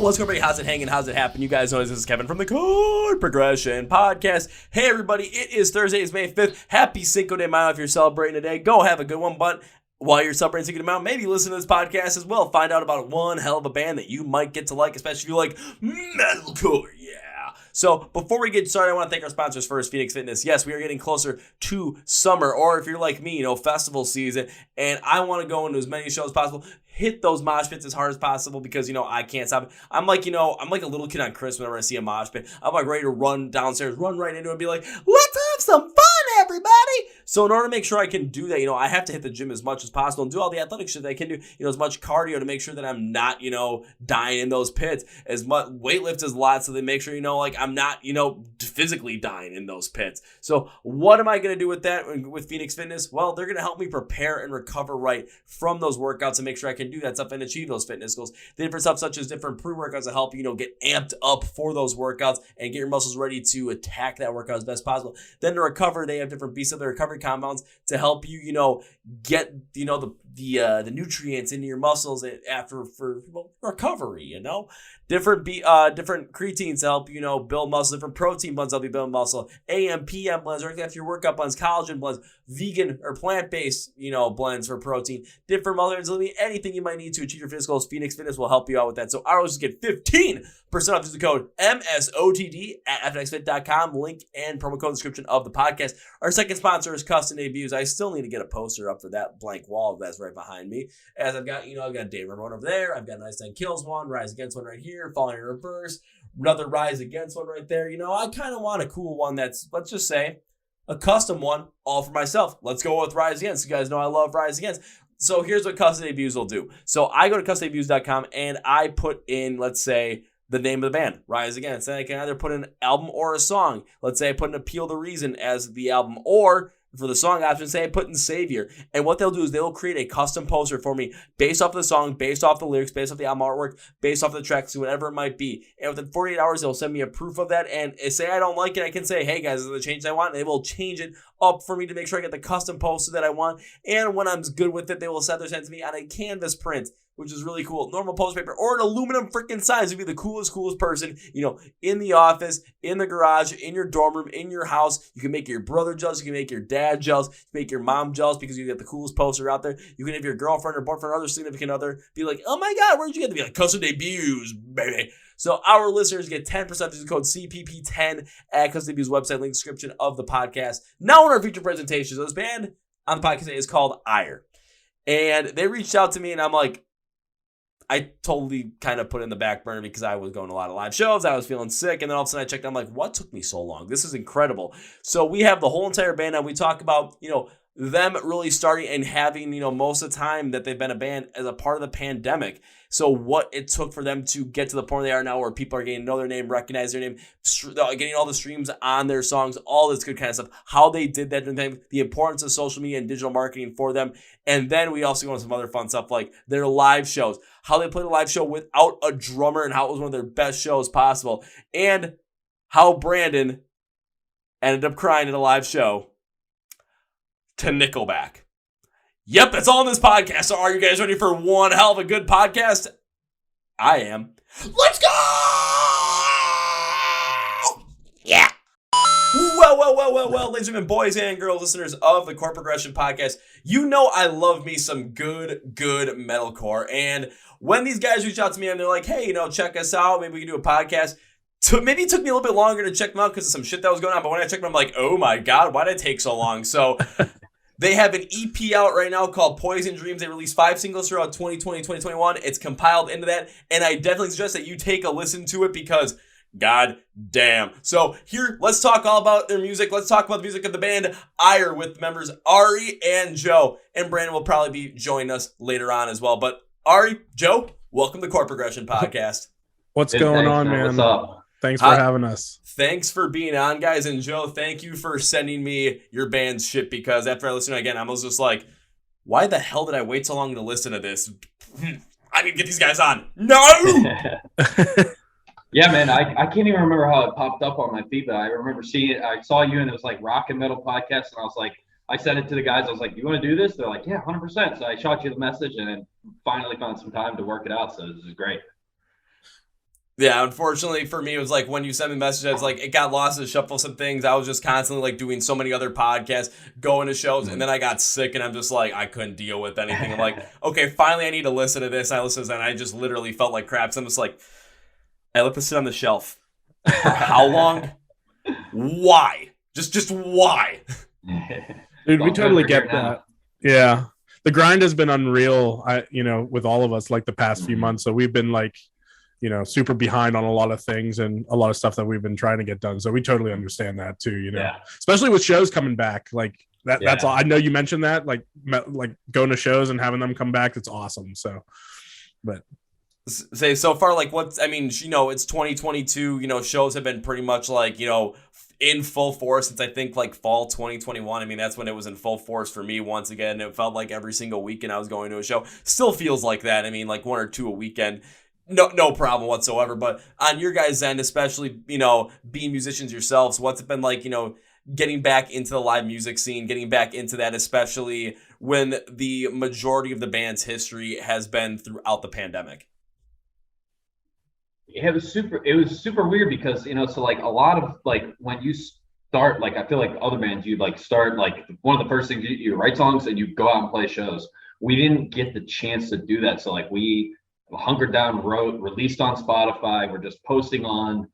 What's going on, everybody? How's it hanging? How's it happen? You guys know this is Kevin from the Chord Progression Podcast. Hey, everybody. It is Thursday. It's May 5th. Happy Cinco de Mayo if you're celebrating today. Go have a good one. But while you're celebrating Cinco de Mayo, maybe listen to this podcast as well. Find out about one hell of a band that you might get to like, especially if you like metalcore. Yeah. So before we get started, I want to thank our sponsors first, Phoenix Fitness. Yes, we are getting closer to summer, or if you're like me, festival season, and I want to go into as many shows as possible. Hit those mosh pits as hard as possible because, I can't stop it. I'm like a little kid on Christmas whenever I see a mosh pit. I'm like ready to run downstairs, run right into it and be like, let's have some fun, everybody. So in order to make sure I can do that, I have to hit the gym as much as possible and do all the athletic shit that I can do, as much cardio to make sure that I'm not, dying in those pits. As much weightlift as a lot so they make sure, I'm not, physically dying in those pits. So what am I going to do with that with Phoenix Fitness? Well, they're going to help me prepare and recover right from those workouts and make sure I can do that stuff and achieve those fitness goals. The different stuff such as different pre-workouts to help you, get amped up for those workouts and get your muscles ready to attack that workout as best possible. Then to recover, they have different pieces of the recovery compounds to help you, get, the nutrients into your muscles after for recovery, different creatines to help build muscle, different protein blends help you build muscle, AM, PM blends, or after your workout blends, collagen blends, vegan or plant-based blends for protein, different multivitamins, anything you might need to achieve your fitness goals. Phoenix Fitness will help you out with that. So I just get 15% off through the code MSOTD at FNXFit.com. Link and promo code in the description of the podcast. Our second sponsor is Custom Debuts. I still need to get a poster up for that blank wall that's right behind me. As I've got, I've got Dave Ramon over there. I've got Nice 10 Kills one, Rise Against one right here, Falling in Reverse, another Rise Against one right there. I kind of want a cool one that's, let's just say, a custom one all for myself. Let's go with Rise Against. You guys know I love Rise Against. So here's what Custom Debuts will do. So I go to customdebuts.com and I put in, let's say, the name of the band, Rise Against. And I can either put an album or a song. Let's say I put in Appeal the Reason as the album, or for the song option, say I put in Savior. And what they'll do is they'll create a custom poster for me based off the song, based off the lyrics, based off the album artwork, based off the tracks, whatever it might be. And within 48 hours, they'll send me a proof of that. And say I don't like it, I can say, hey guys, this is the change I want. And they will change it up for me to make sure I get the custom poster that I want. And when I'm good with it, they will send to me on a canvas print, which is really cool. Normal poster paper or an aluminum freaking sign. So you'd be the coolest person, in the office, in the garage, in your dorm room, in your house. You can make your brother jealous. You can make your dad jealous. You can make your mom jealous because you get the coolest poster out there. You can have your girlfriend or boyfriend or other significant other be like, oh my God, where'd you get to be like Custom Debuts, baby? So our listeners get 10% through the code CPP10 at Custom Debuts website, link description of the podcast. Now in our feature presentation, so this band on the podcast is called IRE. And they reached out to me and I'm like, I totally kind of put it in the back burner because I was going to a lot of live shows. I was feeling sick. And then all of a sudden I checked. I'm like, what took me so long? This is incredible. So we have the whole entire band and we talk about, them really starting and having, most of the time that they've been a band as a part of the pandemic. So what it took for them to get to the point they are now where people are getting to know their name, recognize their name, getting all the streams on their songs, all this good kind of stuff, how they did that, the importance of social media and digital marketing for them. And then we also go into some other fun stuff like their live shows, how they played a live show without a drummer and how it was one of their best shows possible, and how Brandon ended up crying at a live show to Nickelback. Yep, that's all in this podcast. So are you guys ready for one hell of a good podcast? I am. Let's go! Yeah! Well, ladies and gentlemen, boys and girls, listeners of the Chord Progression Podcast, I love me some good metalcore. And when these guys reach out to me and they're like, hey, check us out, maybe we can do a podcast. Maybe it took me a little bit longer to check them out because of some shit that was going on. But when I checked them, I'm like, oh my God, why did it take so long? So they have an EP out right now called Poison Dreams. They released 5 singles throughout 2020, 2021. It's compiled into that. And I definitely suggest that you take a listen to it because God damn. So here, let's talk all about their music. Let's talk about the music of the band IRE with members Ari and Joe. And Brandon will probably be joining us later on as well. But Ari, Joe, welcome to Chord Progression Podcast. What's going on, man? What's up? Thanks for having us. Thanks for being on, guys. And Joe, thank you for sending me your band's shit because after I listened again, I was just like, why the hell did I wait so long to listen to this? I need to get these guys on. No! Yeah, man, I can't even remember how it popped up on my feed, but I remember seeing it. I saw you and it was like rock and metal podcast, and I was like, I sent it to the guys. I was like, "You want to do this?" They're like, "Yeah, 100%." So I shot you the message, and then finally found some time to work it out. So this is great. Yeah, unfortunately for me, it was like when you sent me the message, I was like, it got lost in the shuffle of some things. I was just constantly like doing so many other podcasts, going to shows, and then I got sick, and I'm just like, I couldn't deal with anything. I'm like, okay, finally I need to listen to this. I listened to this, and I just literally felt like crap. So I'm just like, I let this sit on the shelf. For how long? Why? Just why? Dude, we totally get that. Yeah. The grind has been unreal, with all of us, like the past few months. So we've been like, super behind on a lot of things and a lot of stuff that we've been trying to get done. So we totally understand that too, especially with shows coming back. Like that's all. I know you mentioned that, like going to shows and having them come back. It's awesome. So, but say so far, like it's 2022, shows have been pretty much like, in full force since I think like fall 2021. I mean, that's when it was in full force for me once again. It felt like every single weekend I was going to a show. Still feels like that. I mean, like 1 or 2 a weekend. No problem whatsoever. But on your guys' end, especially, being musicians yourselves, what's it been like, getting back into the live music scene, getting back into that, especially when the majority of the band's history has been throughout the pandemic? It was super weird because, so like a lot of like when you start, like I feel like other bands, you like start like one of the first things you write songs and you go out and play shows. We didn't get the chance to do that. So like we hunkered down, released on Spotify. We're just posting on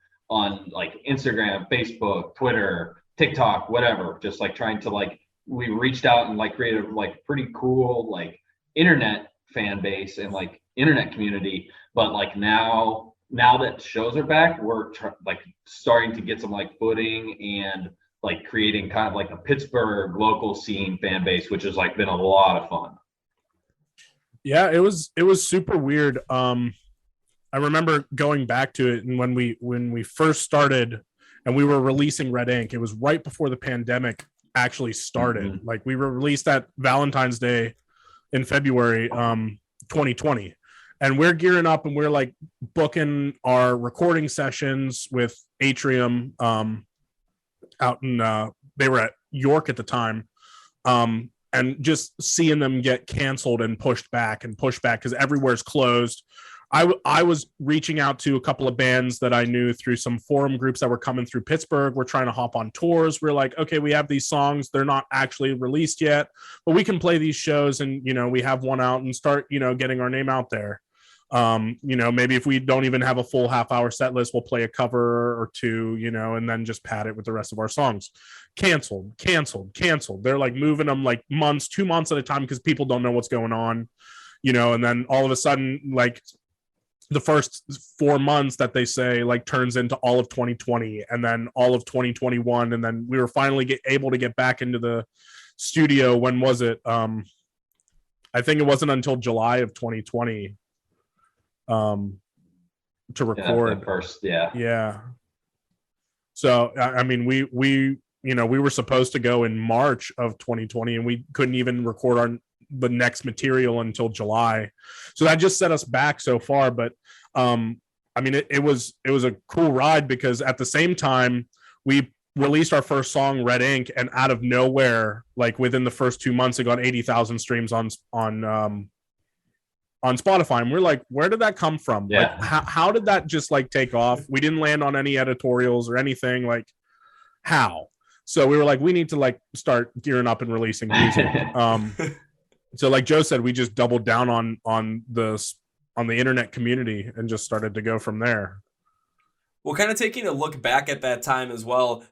like Instagram, Facebook, Twitter, TikTok, whatever. Just like trying to like, we reached out and like created like pretty cool like internet fan base and like internet community. But like now that shows are back, we're like starting to get some like footing and like creating kind of like a Pittsburgh local scene fan base, which has like been a lot of fun. Yeah, it was super weird. I remember going back to it, and when we first started and we were releasing Red Ink, it was right before the pandemic actually started. Mm-hmm. Like we were released that Valentine's Day in February 2020. And we're gearing up and we're like booking our recording sessions with Atrium out in they were at York at the time. And just seeing them get canceled and pushed back because everywhere's closed. I was reaching out to a couple of bands that I knew through some forum groups that were coming through Pittsburgh. We're trying to hop on tours. We're like, okay, we have these songs. They're not actually released yet, but we can play these shows and, we have one out and start, getting our name out there. Maybe if we don't even have a full half-hour set list, we'll play a cover or two, and then just pad it with the rest of our songs. Canceled. They're like moving them like 2 months at a time because people don't know what's going on, and then all of a sudden, like the first 4 months that they say like turns into all of 2020 and then all of 2021. And then we were finally able to get back into the studio. When was it? I think it wasn't until July of 2020 to record first. Yeah. So, I mean, we were supposed to go in March of 2020 and we couldn't even record the next material until July. So that just set us back so far. But, I mean, it was a cool ride because at the same time we released our first song, Red Ink, and out of nowhere, like within the first 2 months, it got 80,000 streams on Spotify. And we're like, where did that come from? Yeah. Like, how did that just like take off? We didn't land on any editorials or anything. Like, how? So we were like, we need to like start gearing up and releasing music. So like Joe said, we just doubled down on the internet community and just started to go from there. Well, kind of taking a look back at that time as well,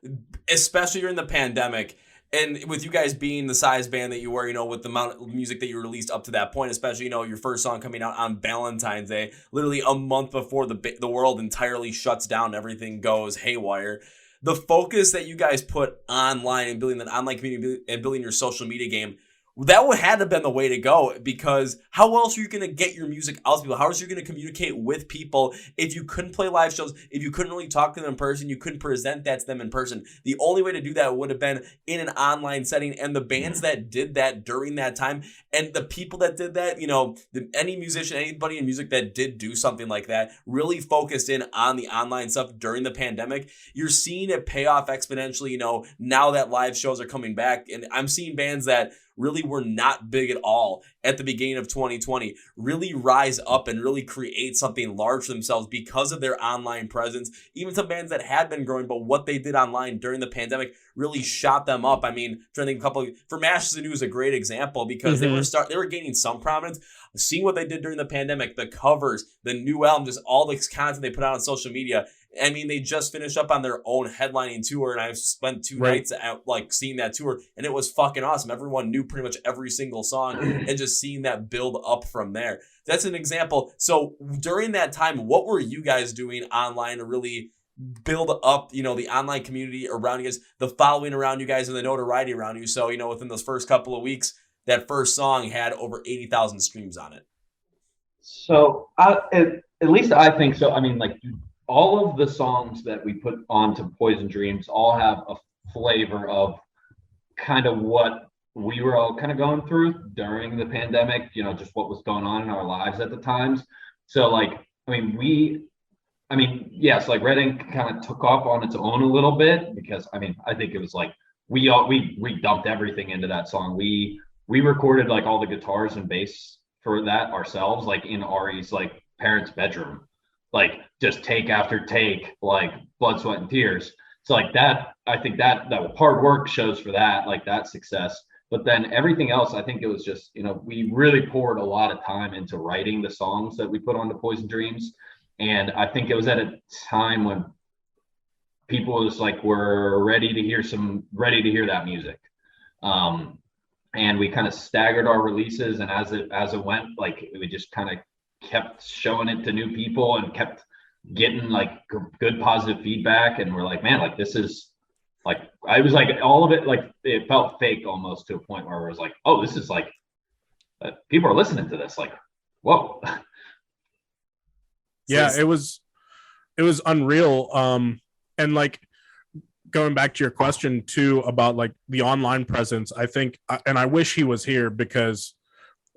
especially during the pandemic, and with you guys being the size band that you were, with the amount of music that you released up to that point, especially, your first song coming out on Valentine's Day, literally a month before the world entirely shuts down, everything goes haywire. The focus that you guys put online and building that online community and building your social media game, that would had to have been the way to go, because how else are you going to get your music out to people? How else are you going to communicate with people if you couldn't play live shows, if you couldn't really talk to them in person, you couldn't present that to them in person? The only way to do that would have been in an online setting, and the bands that did that during that time, and the people that did that, any musician, anybody in music that did do something like that, really focused in on the online stuff during the pandemic. You're seeing it pay off exponentially, now that live shows are coming back, and I'm seeing bands that really were not big at all at the beginning of 2020 really rise up and really create something large for themselves because of their online presence. Even some bands that had been growing, but what they did online during the pandemic really shot them up. I mean, trying to think for Mash Sanu is a great example, because they were gaining some prominence. Seeing what they did during the pandemic, the covers, the new album, just all the content they put out on social media. I mean, they just finished up on their own headlining tour, and I spent 2 nights out, seeing that tour, and it was fucking awesome. Everyone knew pretty much every single song, and just seeing that build up from there. That's an example. So during that time, what were you guys doing online to really build up, the online community around you guys, the following around you guys, and the notoriety around you? So, within those first couple of weeks, that first song had over 80,000 streams on it. So at least I think so. I mean, all of the songs that we put onto Poison Dreams all have a flavor of kind of what we were all kind of going through during the pandemic, just what was going on in our lives at the times. So yes, Red Ink kind of took off on its own a little bit, because I think it was we dumped everything into that song. We recorded all the guitars and bass for that ourselves, in Ari's parents' bedroom. Just take after take, blood, sweat, and tears. So that, I think that hard work shows for that, that success. But then everything else, I think it was just, we really poured a lot of time into writing the songs that we put onto Poison Dreams. And I think it was at a time when people was were ready to hear that music. And we kind of staggered our releases, and as it went, we just kind of kept showing it to new people and kept getting good positive feedback, and we're man, this is I was all of it, it felt fake almost, to a point where it was oh, this is people are listening to this, whoa. Yeah, it was unreal. And going back to your question too about the online presence, I think, and I wish he was here, because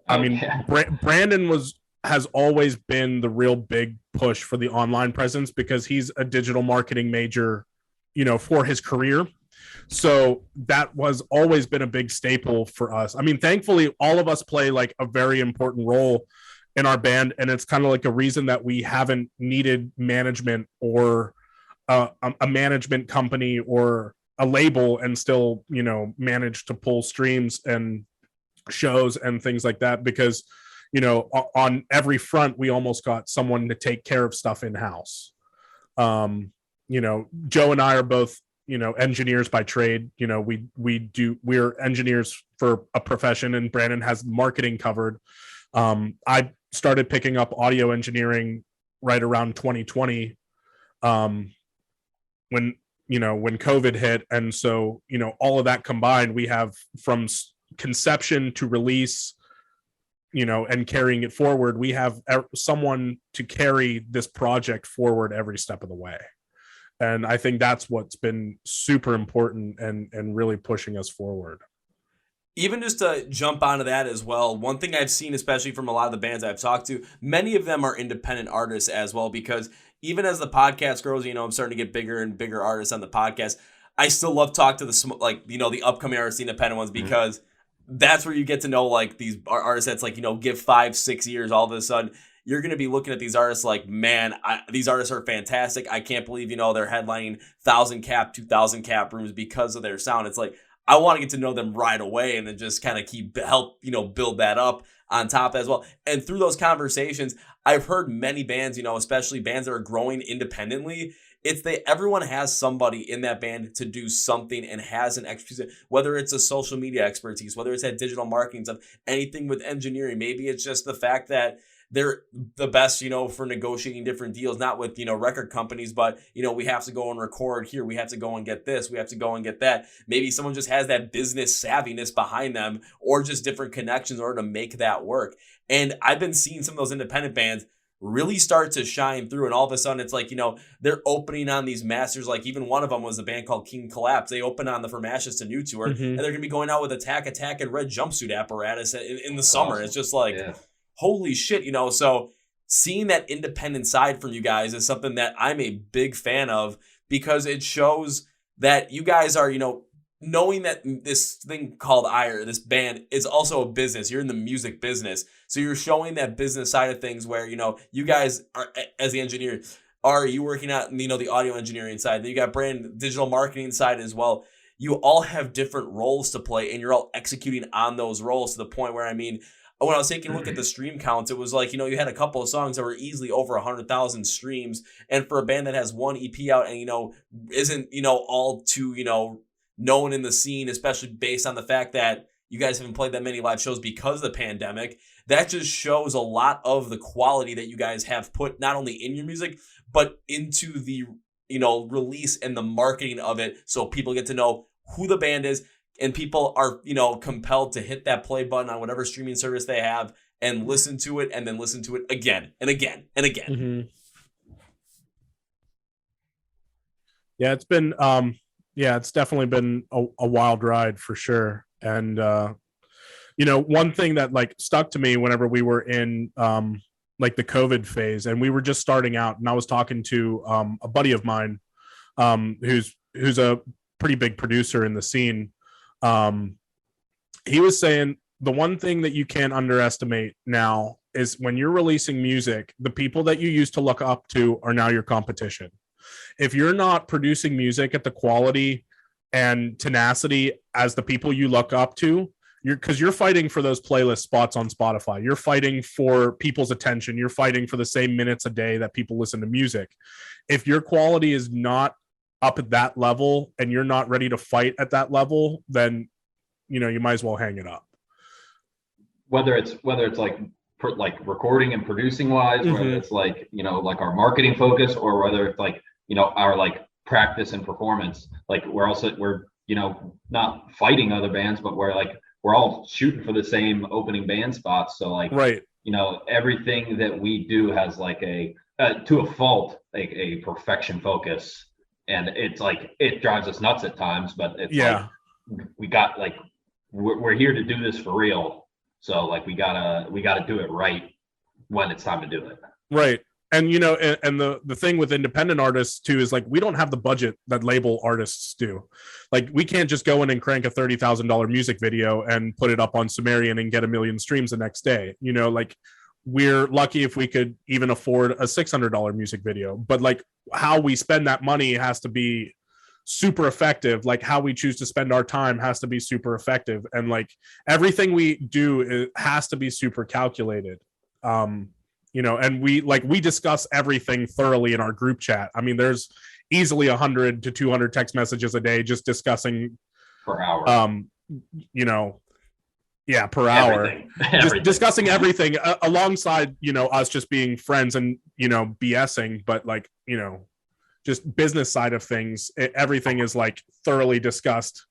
Brandon has always been the real big push for the online presence, because he's a digital marketing major, for his career. So that was always been a big staple for us. I mean, thankfully, all of us play a very important role in our band, and it's kind of a reason that we haven't needed management or a management company or a label, and still, manage to pull streams and shows and things like that, because on every front, we almost got someone to take care of stuff in-house. Joe and I are both, engineers by trade. We're engineers for a profession, and Brandon has marketing covered. I started picking up audio engineering right around 2020, when COVID hit. And so, all of that combined, we have from conception to release, and carrying it forward, we have someone to carry this project forward every step of the way. And I think that's what's been super important and really pushing us forward. Even just to jump onto that as well, one thing I've seen, especially from a lot of the bands I've talked to, many of them are independent artists as well, because even as the podcast grows, I'm starting to get bigger and bigger artists on the podcast. I still love talk to the upcoming artists, the independent ones, because that's where you get to know these artists that's give 5-6 years, all of a sudden you're going to be looking at these artists man, these artists are fantastic. I can't believe, they're headlining 1,000 cap, 2,000 cap rooms because of their sound. It's I want to get to know them right away, and then just kind of help build that up on top as well. And through those conversations, I've heard many bands, especially bands that are growing independently, everyone has somebody in that band to do something and has an expertise, whether it's a social media expertise, whether it's that digital marketing stuff, anything with engineering. Maybe it's just the fact that they're the best, for negotiating different deals, not with, record companies, but, we have to go and record here. We have to go and get this. We have to go and get that. Maybe someone just has that business savviness behind them or just different connections in order to make that work. And I've been seeing some of those independent bands really start to shine through, and all of a sudden it's like, they're opening on these masters. Like even one of them was a band called King Collapse. They opened on the From Ashes to New tour, and they're going to be going out with Attack and Red Jumpsuit Apparatus in the summer. Awesome. It's just like, holy shit, so seeing that independent side from you guys is something that I'm a big fan of, because it shows that you guys are, knowing that this thing called IRE, this band, is also a business. You're in the music business. So you're showing that business side of things where, you guys are, as the engineer, are you working out, the audio engineering side. Then you got brand digital marketing side as well. You all have different roles to play, and you're all executing on those roles to the point where, when I was taking a look at the stream counts, it was like, you had a couple of songs that were easily over 100,000 streams. And for a band that has one EP out and, isn't, all too, known in the scene, especially based on the fact that you guys haven't played that many live shows because of the pandemic, that just shows a lot of the quality that you guys have put not only in your music, but into the, release and the marketing of it. So people get to know who the band is, and people are, compelled to hit that play button on whatever streaming service they have and listen to it, and then listen to it again and again and again. Mm-hmm. Yeah, it's been, it's definitely been a wild ride for sure. And, one thing that like stuck to me whenever we were in like the COVID phase and we were just starting out, and I was talking to a buddy of mine who's a pretty big producer in the scene. He was saying the one thing that you can't underestimate now is when you're releasing music, the people that you used to look up to are now your competition. If you're not producing music at the quality and tenacity as the people you look up to, you're fighting for those playlist spots on Spotify. You're fighting for people's attention. You're fighting for the same minutes a day that people listen to music. If your quality is not up at that level and you're not ready to fight at that level, then, you might as well hang it up. Whether it's like recording and producing wise, mm-hmm. whether it's like, like our marketing focus, or whether it's like, our like practice and performance, like we're not fighting other bands, but we're all shooting for the same opening band spots. So like, right. Everything that we do has like to a fault, like a perfection focus. And it's like, it drives us nuts at times, but it's like, we got like, we're here to do this for real. So like, we gotta do it right when it's time to do it. Right. And, and the thing with independent artists too, is like, we don't have the budget that label artists do. Like, we can't just go in and crank a $30,000 music video and put it up on Sumerian and get 1 million streams the next day. Like, we're lucky if we could even afford a $600 music video, but like how we spend that money has to be super effective. Like how we choose to spend our time has to be super effective. And like everything we do, it has to be super calculated. And we discuss everything thoroughly in our group chat. I mean, there's easily 100 to 200 text messages a day just discussing per hour. Per hour. Just discussing everything alongside, us just being friends and, BSing, but like, just business side of things, everything is like thoroughly discussed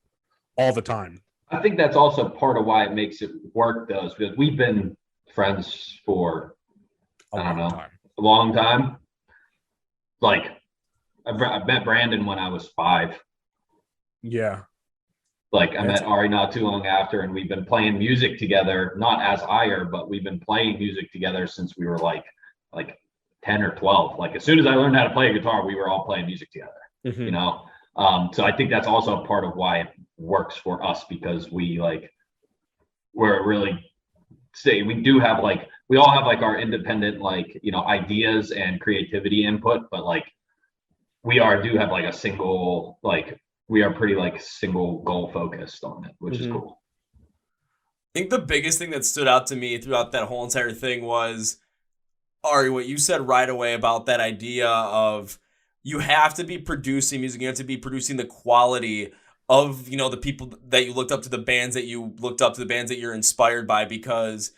all the time. I think that's also part of why it makes it work though, is because we've been friends for a long time. Like I met Brandon when I was 5. Yeah. Like I met Ari not too long after, and we've been playing music together, not as IRE, but we've been playing music together since we were like 10 or 12. Like as soon as I learned how to play a guitar, we were all playing music together, mm-hmm. So I think that's also a part of why it works for us, because we're really we do have we all have our independent ideas and creativity input, but we do have a single we are pretty single goal focused on it, which mm-hmm. is cool. I think the biggest thing that stood out to me throughout that whole entire thing was, Ari, what you said right away about that idea of you have to be producing music, you have to be producing the quality of, the people that you looked up to, the bands that you looked up to, the bands that you're inspired by, because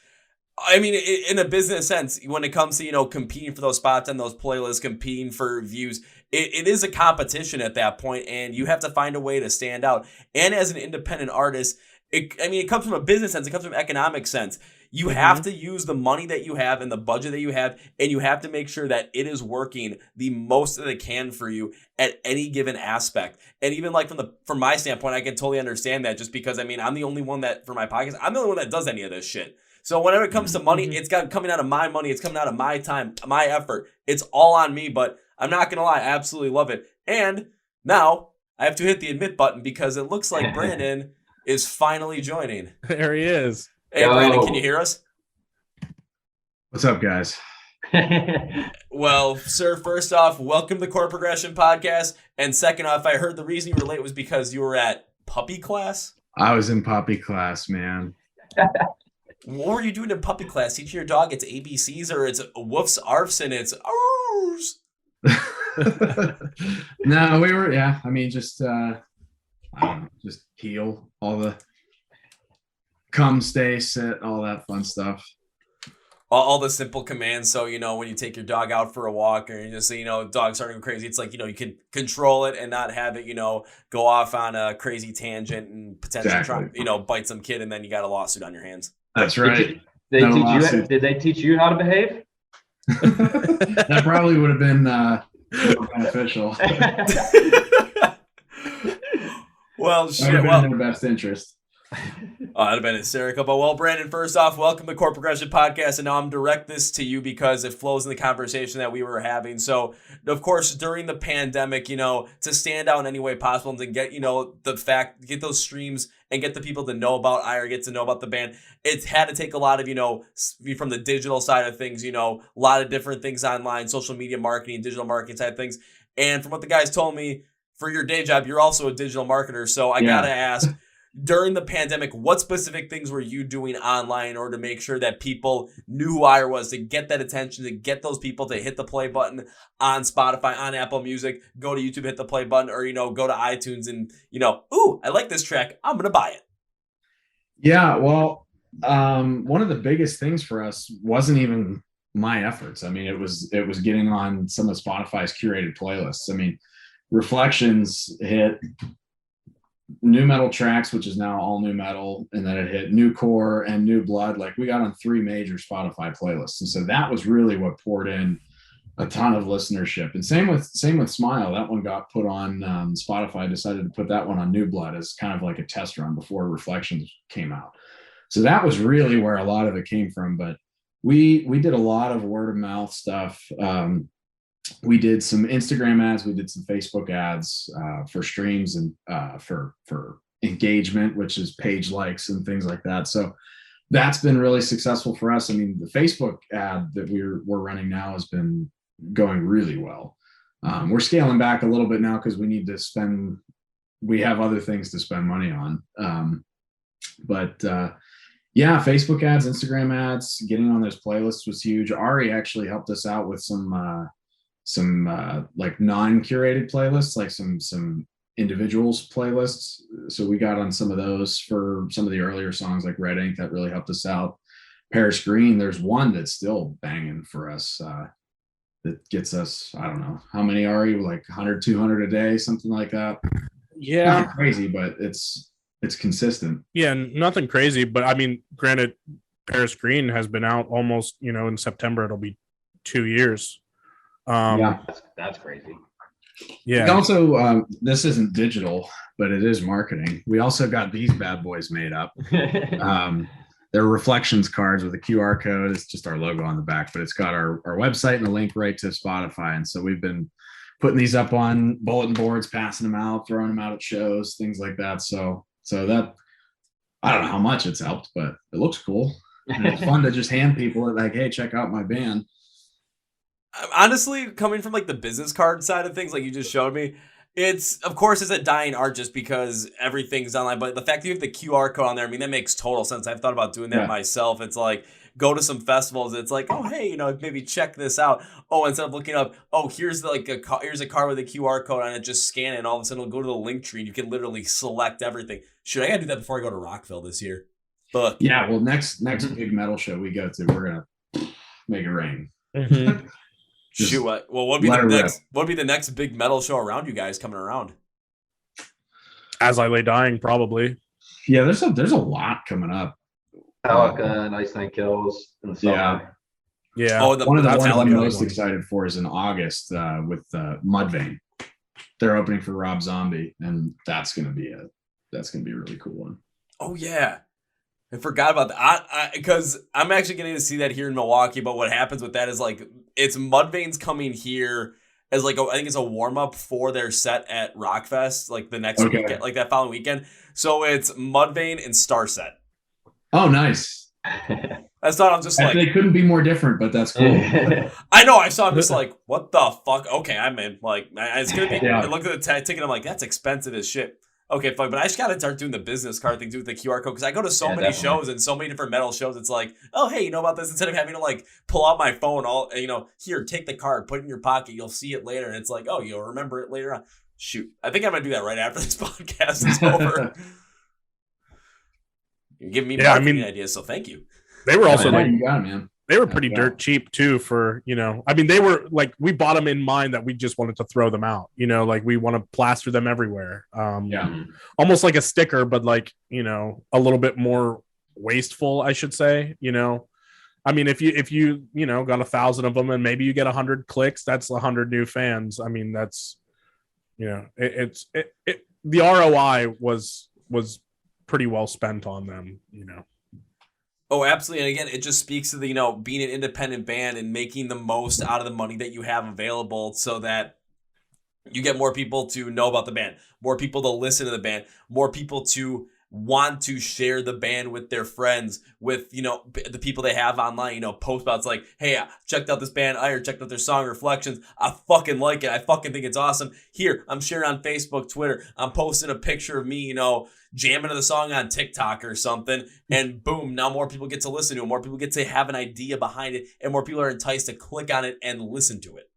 I mean, in a business sense, when it comes to, competing for those spots and those playlists, competing for views, it is a competition at that point, and you have to find a way to stand out. And as an independent artist, it comes from a business sense, it comes from an economic sense. You have to use the money that you have and the budget that you have, and you have to make sure that it is working the most that it can for you at any given aspect. And even like from my standpoint, I can totally understand that, just because, I mean, I'm the only one that, for my podcast, I'm the only one that does any of this shit. So whenever it comes to money, it's coming out of my money. It's coming out of my time, my effort. It's all on me, but I'm not going to lie. I absolutely love it. And now I have to hit the admit button because it looks like Brandon is finally joining. There he is. Hey, Brandon, can you hear us? What's up, guys? Well, sir, first off, welcome to the Chord Progression Podcast. And second off, I heard the reason you were late was because you were at puppy class? I was in puppy class, man. What were you doing in puppy class? Teaching your dog its ABCs, or it's woofs, arfs, and it's ours? No, we were, I mean, just, I don't know, just heel, all the come, stay, sit, all that fun stuff. All the simple commands. So, when you take your dog out for a walk, or you just say, dog's starting to go crazy, it's like, you can control it and not have it, go off on a crazy tangent and potentially try, bite some kid, and then you got a lawsuit on your hands. That's right. Did they teach you how to behave? That probably would have been beneficial. Well, shit. That would have been in their best interest. That'd have been hysterical. But, well, Brandon, first off, welcome to Chord Progression Podcast. And now I'm direct this to you because it flows in the conversation that we were having. So, of course, during the pandemic, to stand out in any way possible and to get, get those streams and get the people to know about IRE, get to know about the band, it's had to take a lot of, from the digital side of things, a lot of different things online, social media marketing, digital marketing side of things. And from what the guys told me, for your day job, you're also a digital marketer. So I got to ask, during the pandemic, what specific things were you doing online in order to make sure that people knew who IRE was, to get that attention, to get those people to hit the play button on Spotify, on Apple Music, go to YouTube, hit the play button, or, go to iTunes and, ooh, I like this track, I'm going to buy it? Yeah, well, one of the biggest things for us wasn't even my efforts. I mean, it was getting on some of Spotify's curated playlists. I mean, Reflections hit New Metal Tracks, which is now all new metal, and then it hit New Core and New Blood. Like, we got on 3 major Spotify playlists, and so that was really what poured in a ton of listenership. And same with Smile. That one got put on Spotify. Decided to put that one on New Blood as kind of like a test run before Reflections came out. So that was really where a lot of it came from. But we did a lot of word of mouth stuff. We did some Instagram ads, we did some Facebook ads for streams and for engagement, which is page likes and things like that. So that's been really successful for us. I mean, the Facebook ad that we're running now has been going really well. We're scaling back a little bit now because we have other things to spend money on. Facebook ads, Instagram ads, getting on those playlists was huge. Ari actually helped us out with some like non-curated playlists, like some individuals playlists. So we got on some of those for some of the earlier songs like Red Ink. That really helped us out. Paris Green, there's one that's still banging for us that gets us, I don't know, how many are you, like 100, 200 a day, something like that. Yeah. Not crazy, but it's consistent. Yeah, nothing crazy. But I mean, granted, Paris Green has been out almost, in September, it'll be 2 years. That's crazy. Yeah. We also, this isn't digital, but it is marketing. We also got these bad boys made up. They're Reflections cards with a QR code. It's just our logo on the back, but it's got our website and a link right to Spotify. And so we've been putting these up on bulletin boards, passing them out, throwing them out at shows, things like that. So that, I don't know how much it's helped, but it looks cool. And it's fun to just hand people it, like, hey, check out my band. Honestly, coming from like the business card side of things, like you just showed me, it's a dying art just because everything's online. But the fact that you have the QR code on there, I mean, that makes total sense. I've thought about doing that myself. It's like, go to some festivals. It's like, oh, hey, maybe check this out. Oh, instead of looking up, oh, here's here's a card with a QR code on it, just scan it, and all of a sudden it'll go to the link tree and you can literally select everything. Shoot, I gotta do that before I go to Rockville this year. Fuck. Yeah, well, next big metal show we go to, we're gonna make it rain. Mhm. Just Shoot, what would be let the it rip. next? What would be the next big metal show around you guys coming around? As I Lay Dying, probably. Yeah, there's a lot coming up. Metallica and Ice Nine Kills in the summer. Yeah. Yeah. Oh, One of the that's ones I'm Metallica most one. excited for is in August with Mudvayne. They're opening for Rob Zombie, and that's gonna be a really cool one. Oh yeah, I forgot about that. Because I'm actually getting to see that here in Milwaukee. But what happens with that is like it's Mudvayne's coming here as like I think it's a warm up for their set at Rockfest like the next weekend, like that following weekend. So it's Mudvayne and Starset. Oh, nice. That's not. I'm just like They couldn't be more different, but that's cool. I know. I saw. I'm just like, what the fuck? Okay, I'm in. Like, it's gonna be. Yeah. I looked at the ticket. I'm like, that's expensive as shit. Okay, fuck. But I just gotta start doing the business card thing too with the QR code because I go to so many definitely. shows and so many different metal shows. It's like, oh hey, you know about this? Instead of having to like pull out my phone, here, take the card, put it in your pocket. You'll see it later. And it's like, oh, you'll remember it later on. Shoot, I think I'm gonna do that right after this podcast is over. You're giving me marketing ideas, so thank you. They were also like, you got it, man. they were pretty dirt cheap too for, I mean, they were like, we bought them in mind that we just wanted to throw them out, like we want to plaster them everywhere. Almost like a sticker, but like, a little bit more wasteful, I should say, I mean, if you got 1,000 of them and maybe you get 100 clicks, that's 100 new fans. I mean, that's, the ROI was pretty well spent on them, Oh, absolutely. And again, it just speaks to the, being an independent band and making the most out of the money that you have available so that you get more people to know about the band, more people to listen to the band, more people to want to share the band with their friends, with, the people they have online, post about it's like, hey, I checked out this band, IRE, checked out their song Reflections. I fucking like it. I fucking think it's awesome. Here, I'm sharing on Facebook, Twitter. I'm posting a picture of me, jamming to the song on TikTok or something, and boom, now more people get to listen to it, more people get to have an idea behind it, and more people are enticed to click on it and listen to it.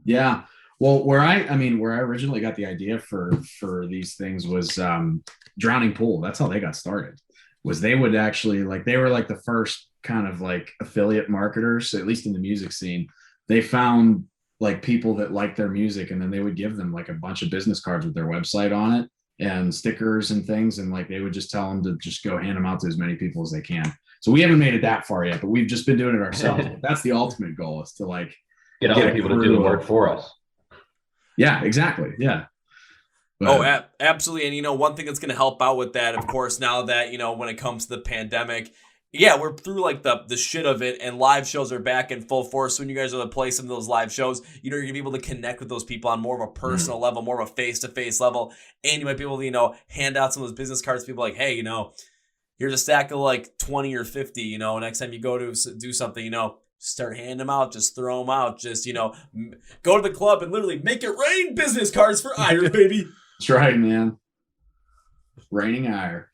Yeah. Well, where I originally got the idea for these things was Drowning Pool. That's how they got started. Was they would actually they were like the first kind of like affiliate marketers, at least in the music scene. They found like people that liked their music, and then they would give them like a bunch of business cards with their website on it and stickers and things, and like they would just tell them to just go hand them out to as many people as they can. So we haven't made it that far yet, but we've just been doing it ourselves. That's the ultimate goal, is to like get other people to do the work for us. Yeah, exactly. Yeah. But, Absolutely. And, one thing that's going to help out with that, of course, now that, when it comes to the pandemic, yeah, we're through like the shit of it, and live shows are back in full force. So when you guys are to play some of those live shows, you're going to be able to connect with those people on more of a personal level, more of a face-to-face level. And you might be able to, hand out some of those business cards to people like, hey, here's a stack of like 20 or 50, next time you go to do something, start handing them out, just throw them out, just, go to the club and literally make it rain business cards for IRE, baby. That's right, man. Raining IRE.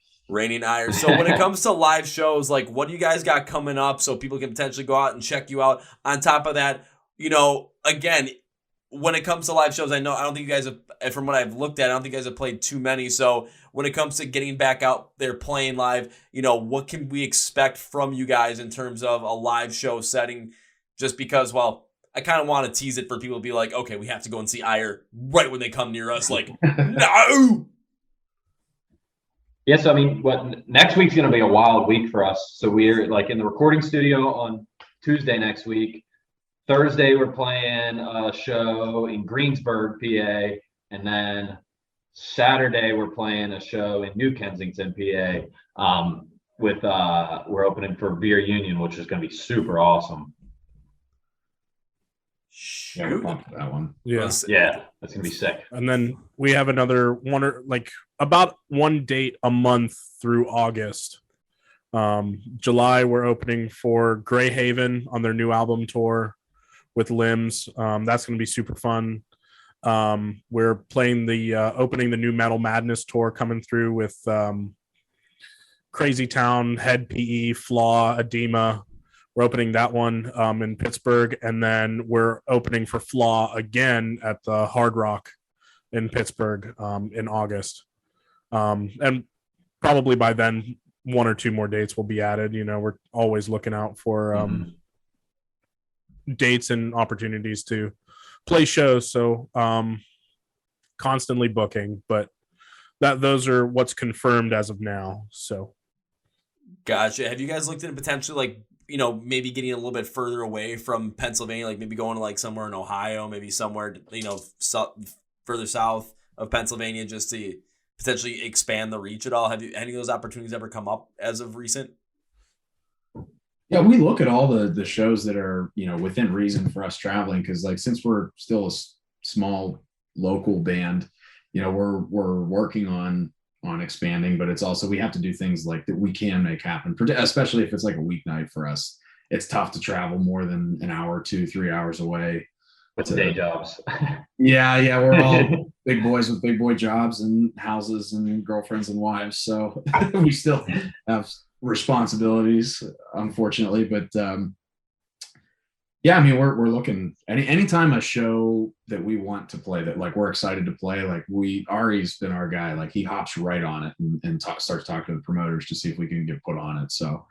So when it comes to live shows, like what do you guys got coming up so people can potentially go out and check you out? On top of that, again, when it comes to live shows, I don't think you guys have, from what I've looked at, I don't think you guys have played too many. So when it comes to getting back out there playing live, what can we expect from you guys in terms of a live show setting? Just because, well, I kind of want to tease it for people to be like, okay, we have to go and see IRE right when they come near us. Like, no! Yes, I mean, next week's going to be a wild week for us. So we're like in the recording studio on Tuesday next week. Thursday, we're playing a show in Greensburg, PA. And then Saturday, we're playing a show in New Kensington, PA. We're opening for Beer Union, which is going to be super awesome. Yeah, we're pumped for that one. Yeah, that's gonna be sick. And then we have another about one date a month through August. July, we're opening for Greyhaven on their new album tour with Limbs. That's going to be super fun. We're playing opening the new Metal Madness tour coming through with Crazy Town, Head PE, Flaw, Edema. We're opening that one in Pittsburgh, and then we're opening for Flaw again at the Hard Rock in Pittsburgh in August. And probably by then, one or two more dates will be added. We're always looking out for dates and opportunities to play shows. So constantly booking, but those are what's confirmed as of now. So Gotcha. Have you guys looked into potentially like, maybe getting a little bit further away from Pennsylvania, like maybe going to like somewhere in Ohio, maybe somewhere, further south of Pennsylvania, just to potentially expand the reach at all? Have any of those opportunities ever come up as of recent? Yeah, we look at all the shows that are, within reason for us traveling. Cause like, since we're still a small local band, we're working on expanding, but it's also, we have to do things like that we can make happen, especially if it's like a weeknight for us. It's tough to travel more than an hour, 2-3 hours away. With day jobs. Yeah. We're all big boys with big boy jobs and houses and girlfriends and wives. So we still have responsibilities, unfortunately. But yeah, I mean, we're looking anytime a show that we want to play, that like we're excited to play, like Ari's been our guy. Like he hops right on it and starts talking to the promoters to see if we can get put on it. So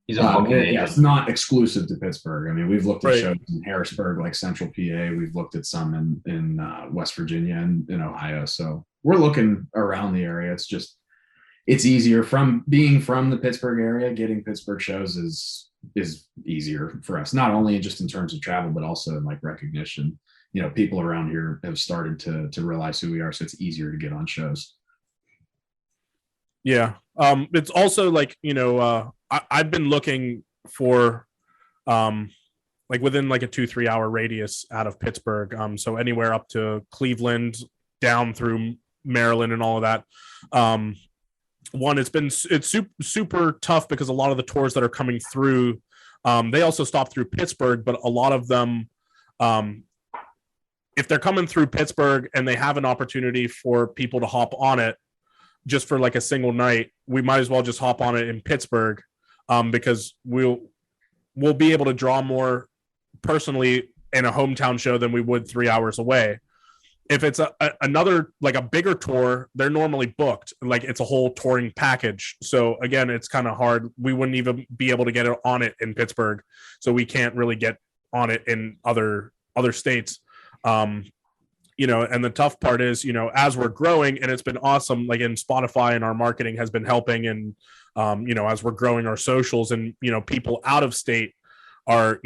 he's a fucking agent. Yeah, it's not exclusive to Pittsburgh. I mean, we've looked at Right. shows in Harrisburg, like Central PA. We've looked at some in West Virginia and in Ohio. So we're looking around the area. It's easier being from the Pittsburgh area. Getting Pittsburgh shows is easier for us, not only just in terms of travel, but also in like recognition. People around here have started to realize who we are, so it's easier to get on shows. Yeah. It's also like, I've been looking for like within like a 2-3 hour radius out of Pittsburgh. So anywhere up to Cleveland, down through Maryland and all of that. It's super tough because a lot of the tours that are coming through, they also stop through Pittsburgh, but a lot of them, if they're coming through Pittsburgh and they have an opportunity for people to hop on it just for like a single night, we might as well just hop on it in Pittsburgh, because we'll be able to draw more personally in a hometown show than we would 3 hours away. If it's another, like a bigger tour, they're normally booked. Like it's a whole touring package. So again, it's kind of hard. We wouldn't even be able to get on it in Pittsburgh. So we can't really get on it in other states. And the tough part is, as we're growing, and it's been awesome, like in Spotify and our marketing has been helping. And, as we're growing our socials and, people out of state are,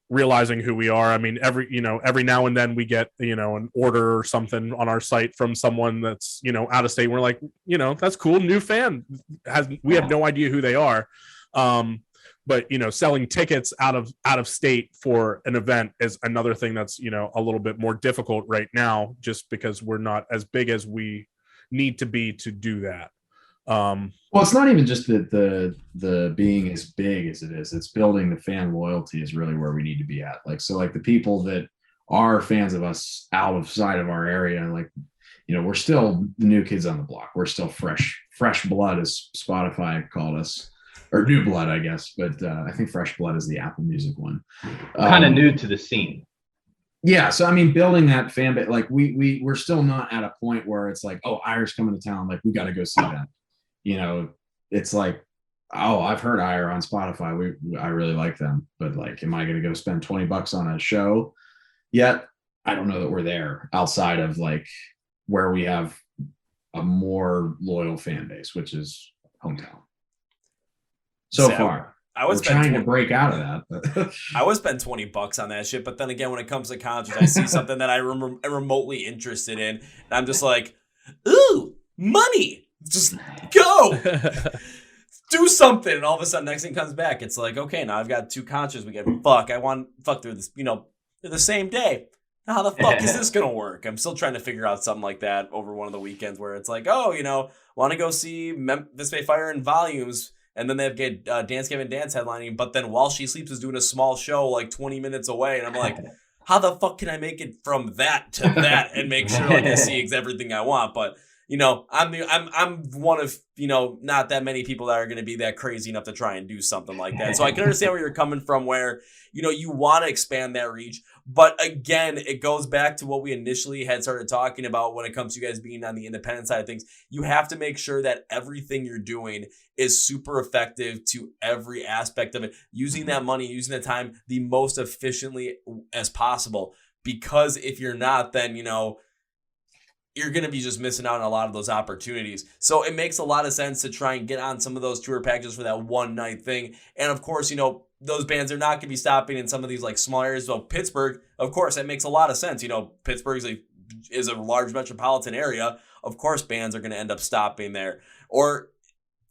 realizing who we are. I mean, every now and then we get, an order or something on our site from someone that's, out of state. We're like, that's cool. New fan. We have no idea who they are. But, selling tickets out of state for an event is another thing that's, a little bit more difficult right now, just because we're not as big as we need to be to do that. Well, it's not even just that the being as big as it is, it's building the fan loyalty is really where we need to be at. Like, so like the people that are fans of us outside of our area, like, we're still the new kids on the block. We're still fresh blood, as Spotify called us, or new blood, I guess. But I think fresh blood is the Apple Music one. Kind of new to the scene. Yeah, so I mean, building that fan base, like we're still not at a point where it's like, oh, IRE's coming to town, like we got to go see them. It's like, oh, I've heard IRE on Spotify. I really like them, but like, am I going to go spend $20 on a show yet? I don't know that we're there outside of like where we have a more loyal fan base, which is hometown. So far, we're trying to break out of that. I would spend $20 on that shit, but then again, when it comes to concerts, I see something that I'm remotely interested in, and I'm just like, ooh, money. Just go do something, and all of a sudden next thing comes back, it's like, okay, now I've got 2 concerts we get. Fuck through this, they're the same day. How the fuck is this gonna work? I'm still trying to figure out something like that over one of the weekends where it's like, oh, want to go see This May Fire in Volumes, and then they have Dance Gavin Dance headlining, but then While She Sleeps is doing a small show like 20 minutes away, and I'm like, how the fuck can I make it from that to that and make sure like I see everything I want? But I'm one of, not that many people that are going to be that crazy enough to try and do something like that. So I can understand where you're coming from, where, you want to expand that reach. But again, it goes back to what we initially had started talking about when it comes to you guys being on the independent side of things. You have to make sure that everything you're doing is super effective to every aspect of it, using that money, using that time the most efficiently as possible. Because if you're not, then, you're going to be just missing out on a lot of those opportunities. So it makes a lot of sense to try and get on some of those tour packages for that one night thing. And of course, those bands are not going to be stopping in some of these like small areas. So Pittsburgh, of course, that makes a lot of sense. Pittsburgh is a large metropolitan area. Of course, bands are going to end up stopping there, or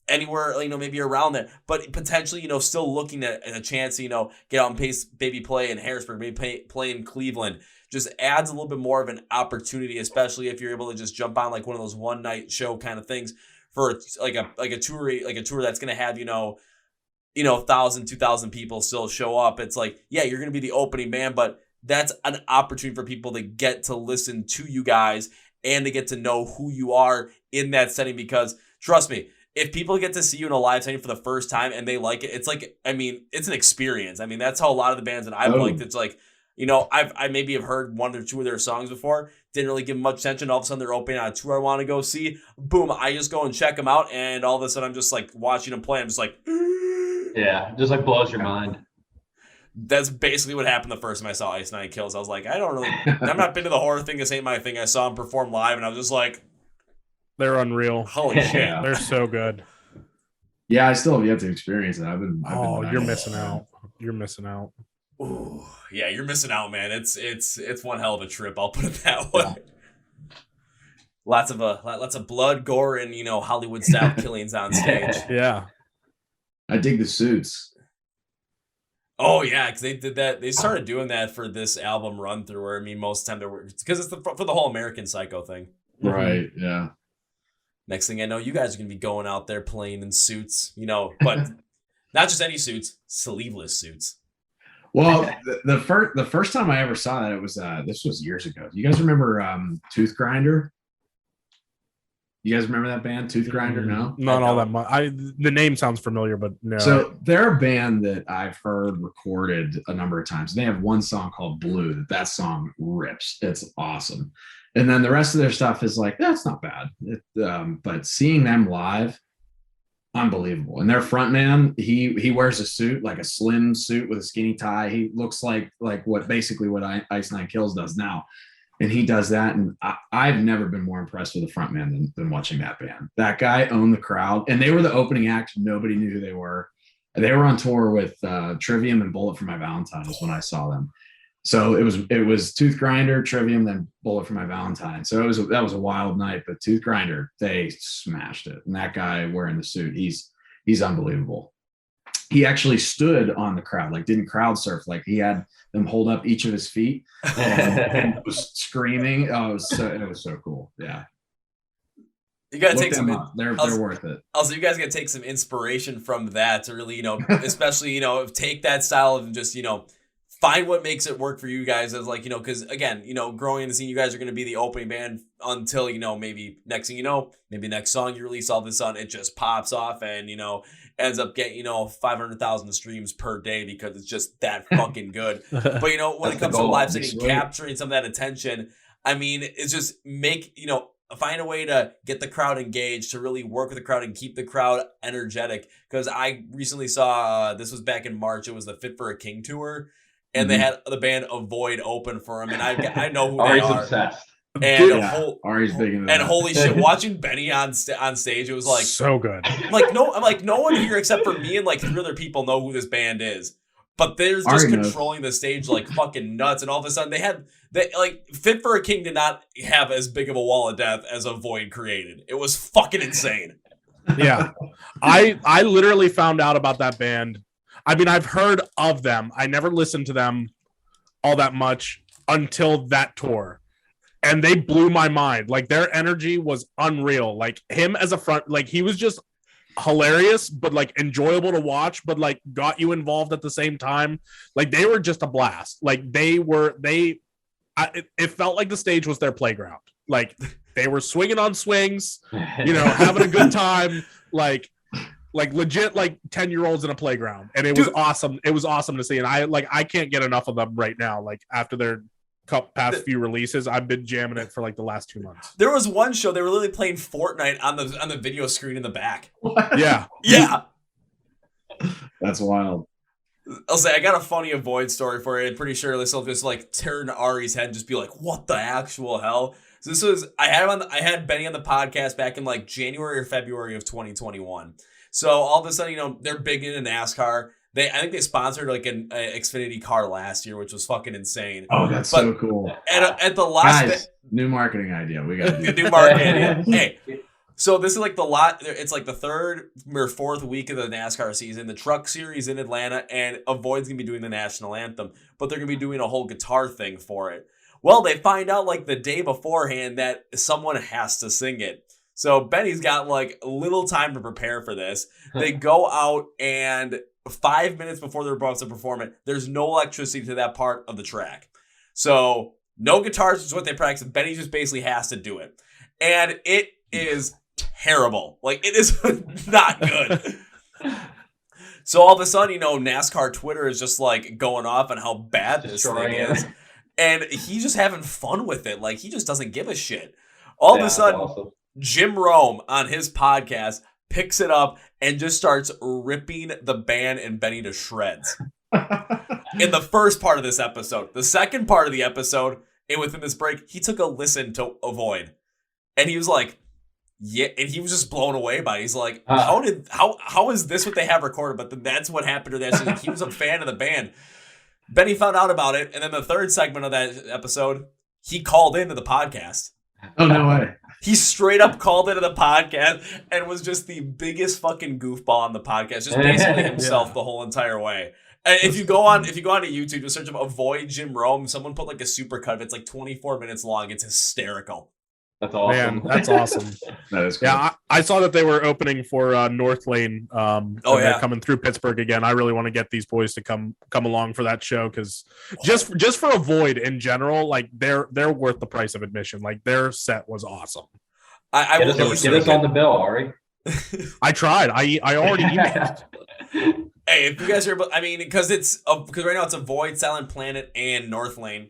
anywhere, maybe around there, but potentially, still looking at a chance to, get out and maybe play in Harrisburg, maybe play in Cleveland. Just adds a little bit more of an opportunity, especially if you're able to just jump on like one of those one night show kind of things for like a tour that's going to have, 1,000, 2,000 people still show up. It's like, yeah, you're going to be the opening band, but that's an opportunity for people to get to listen to you guys and to get to know who you are in that setting. Because trust me, if people get to see you in a live setting for the first time and they like it, it's like, it's an experience. That's how a lot of the bands that I've liked, it's like, I maybe have heard one or two of their songs before, didn't really give them much attention. All of a sudden they're opening on a tour I want to go see. Boom, I just go and check them out, and all of a sudden I'm just like watching them play. I'm just like, yeah, just like blows your mind. That's basically what happened the first time I saw Ice Nine Kills. I was like, I'm not been to the horror thing. This ain't my thing. I saw them perform live, and I was just like, they're unreal. Holy shit, they're so good. Yeah, I still have yet to experience it. You're missing out. You're missing out. Ooh, yeah, you're missing out, man. It's one hell of a trip. I'll put it that way. Yeah. Lots of blood, gore, and Hollywood style killings on stage. Yeah, I dig the suits. Oh yeah, because they did that. They started doing that for this album run through. Where most of the time they were, because it's for the whole American Psycho thing. Right. Yeah. Next thing I know, you guys are gonna be going out there playing in suits, but not just any suits, sleeveless suits. Well, the first time I ever saw that, it was this was years ago. You guys remember Tooth Grinder? You guys remember that band, Tooth Grinder? No, not all that much. The name sounds familiar, but no. So they're a band that I've heard recorded a number of times. They have one song called Blue. That song rips. It's awesome. And then the rest of their stuff is like, that's not bad. But seeing them live, unbelievable. And their front man, he wears a suit, like a slim suit with a skinny tie. He looks like what Ice Nine Kills does now. And he does that. And I've never been more impressed with the front man than watching that band. That guy owned the crowd. And they were the opening act. Nobody knew who they were. They were on tour with Trivium and Bullet for My Valentine when I saw them. So it was Tooth Grinder, Trivium, then Bullet for My Valentine. So that was a wild night. But Tooth Grinder, they smashed it. And that guy wearing the suit, he's unbelievable. He actually stood on the crowd, like didn't crowd surf. Like he had them hold up each of his feet and was screaming. Oh, it was so cool. Yeah. You gotta take some. They're worth it. Also, you guys gotta take some inspiration from that to really, especially, take that style of just, find what makes it work for you guys as because again, growing in the scene, you guys are going to be the opening band until, maybe next thing maybe next song you release, all of a sudden it just pops off and, ends up getting, 500,000 streams per day because it's just that fucking good. But, when it comes to live setting, capturing some of that attention, it's just find a way to get the crowd engaged, to really work with the crowd and keep the crowd energetic. Because I recently saw, this was back in March, it was the Fit for a King tour. And they had the band Avoid open for him, and I know who they are. Obsessed. And Ari's big into that. And holy shit, watching Benny on stage, it was like so good. I'm like no one here except for me and like 3 other people know who this band is, but they're just Ari controlling the stage like fucking nuts. And all of a sudden they Fit for a King did not have as big of a wall of death as Avoid created. It was fucking insane. Yeah, I literally found out about that band. I've heard of them. I never listened to them all that much until that tour. And they blew my mind. Like, their energy was unreal. Like, him as a front, like, he was just hilarious, but, like, enjoyable to watch, but, like, got you involved at the same time. Like, they were just a blast. Like, it felt like the stage was their playground. Like, they were swinging on swings, having a good time, like legit, like 10-year-olds in a playground, and it was awesome. It was awesome to see, and I can't get enough of them right now. Like after their past few releases, I've been jamming it for like the last 2 months. There was one show they were literally playing Fortnite on the video screen in the back. What? Yeah. That's wild. I'll say I got a funny Avoid story for you. I'm pretty sure this will just like turn Ari's head and just be like, "What the actual hell?" So this was I had Benny on the podcast back in like January or February of 2021. So all of a sudden, they're big into NASCAR. I think they sponsored like an Xfinity car last year, which was fucking insane. Oh, that's so cool. At the last Guys, new marketing idea. We got to do new marketing idea. Hey. So this is like it's like the third or fourth week of the NASCAR season. The Truck Series in Atlanta, and Avoid's going to be doing the national anthem, but they're going to be doing a whole guitar thing for it. Well, they find out like the day beforehand that someone has to sing it. So Benny's got like little time to prepare for this. They go out, and 5 minutes before they're about to perform it, there's no electricity to that part of the track. So no guitars is what they practice. Benny just basically has to do it. And it is terrible. Like, it is not good. So all of a sudden, NASCAR Twitter is just like going off on how bad this thing is. And he's just having fun with it. Like, he just doesn't give a shit. All of a sudden, awesome. Jim Rome on his podcast picks it up and just starts ripping the band and Benny to shreds. In the first part of this episode. The second part of the episode, and within this break, he took a listen to Avoid. And he was like, yeah, and he was just blown away by it. He's like, how is this what they have recorded? But then that's what happened to that. So he was a fan of the band. Benny found out about it, and then the third segment of that episode, he called into the podcast. Oh, no way. He straight up called into the podcast and was just the biggest fucking goofball on the podcast, just basically himself the whole entire way. And if you go on to YouTube, just search up Avoid Jim Rome, someone put like a supercut. It's like 24 minutes long. It's hysterical. That's awesome. Man, that's awesome. That is cool. Yeah, I saw that they were opening for North Lane. They're coming through Pittsburgh again. I really want to get these boys to come along for that show, because just for Avoid in general, like they're worth the price of admission. Like their set was awesome. I will get us on the bill, Ari. I tried. I already emailed. Hey, if you guys are, because right now it's Avoid, Silent Planet, and North Lane.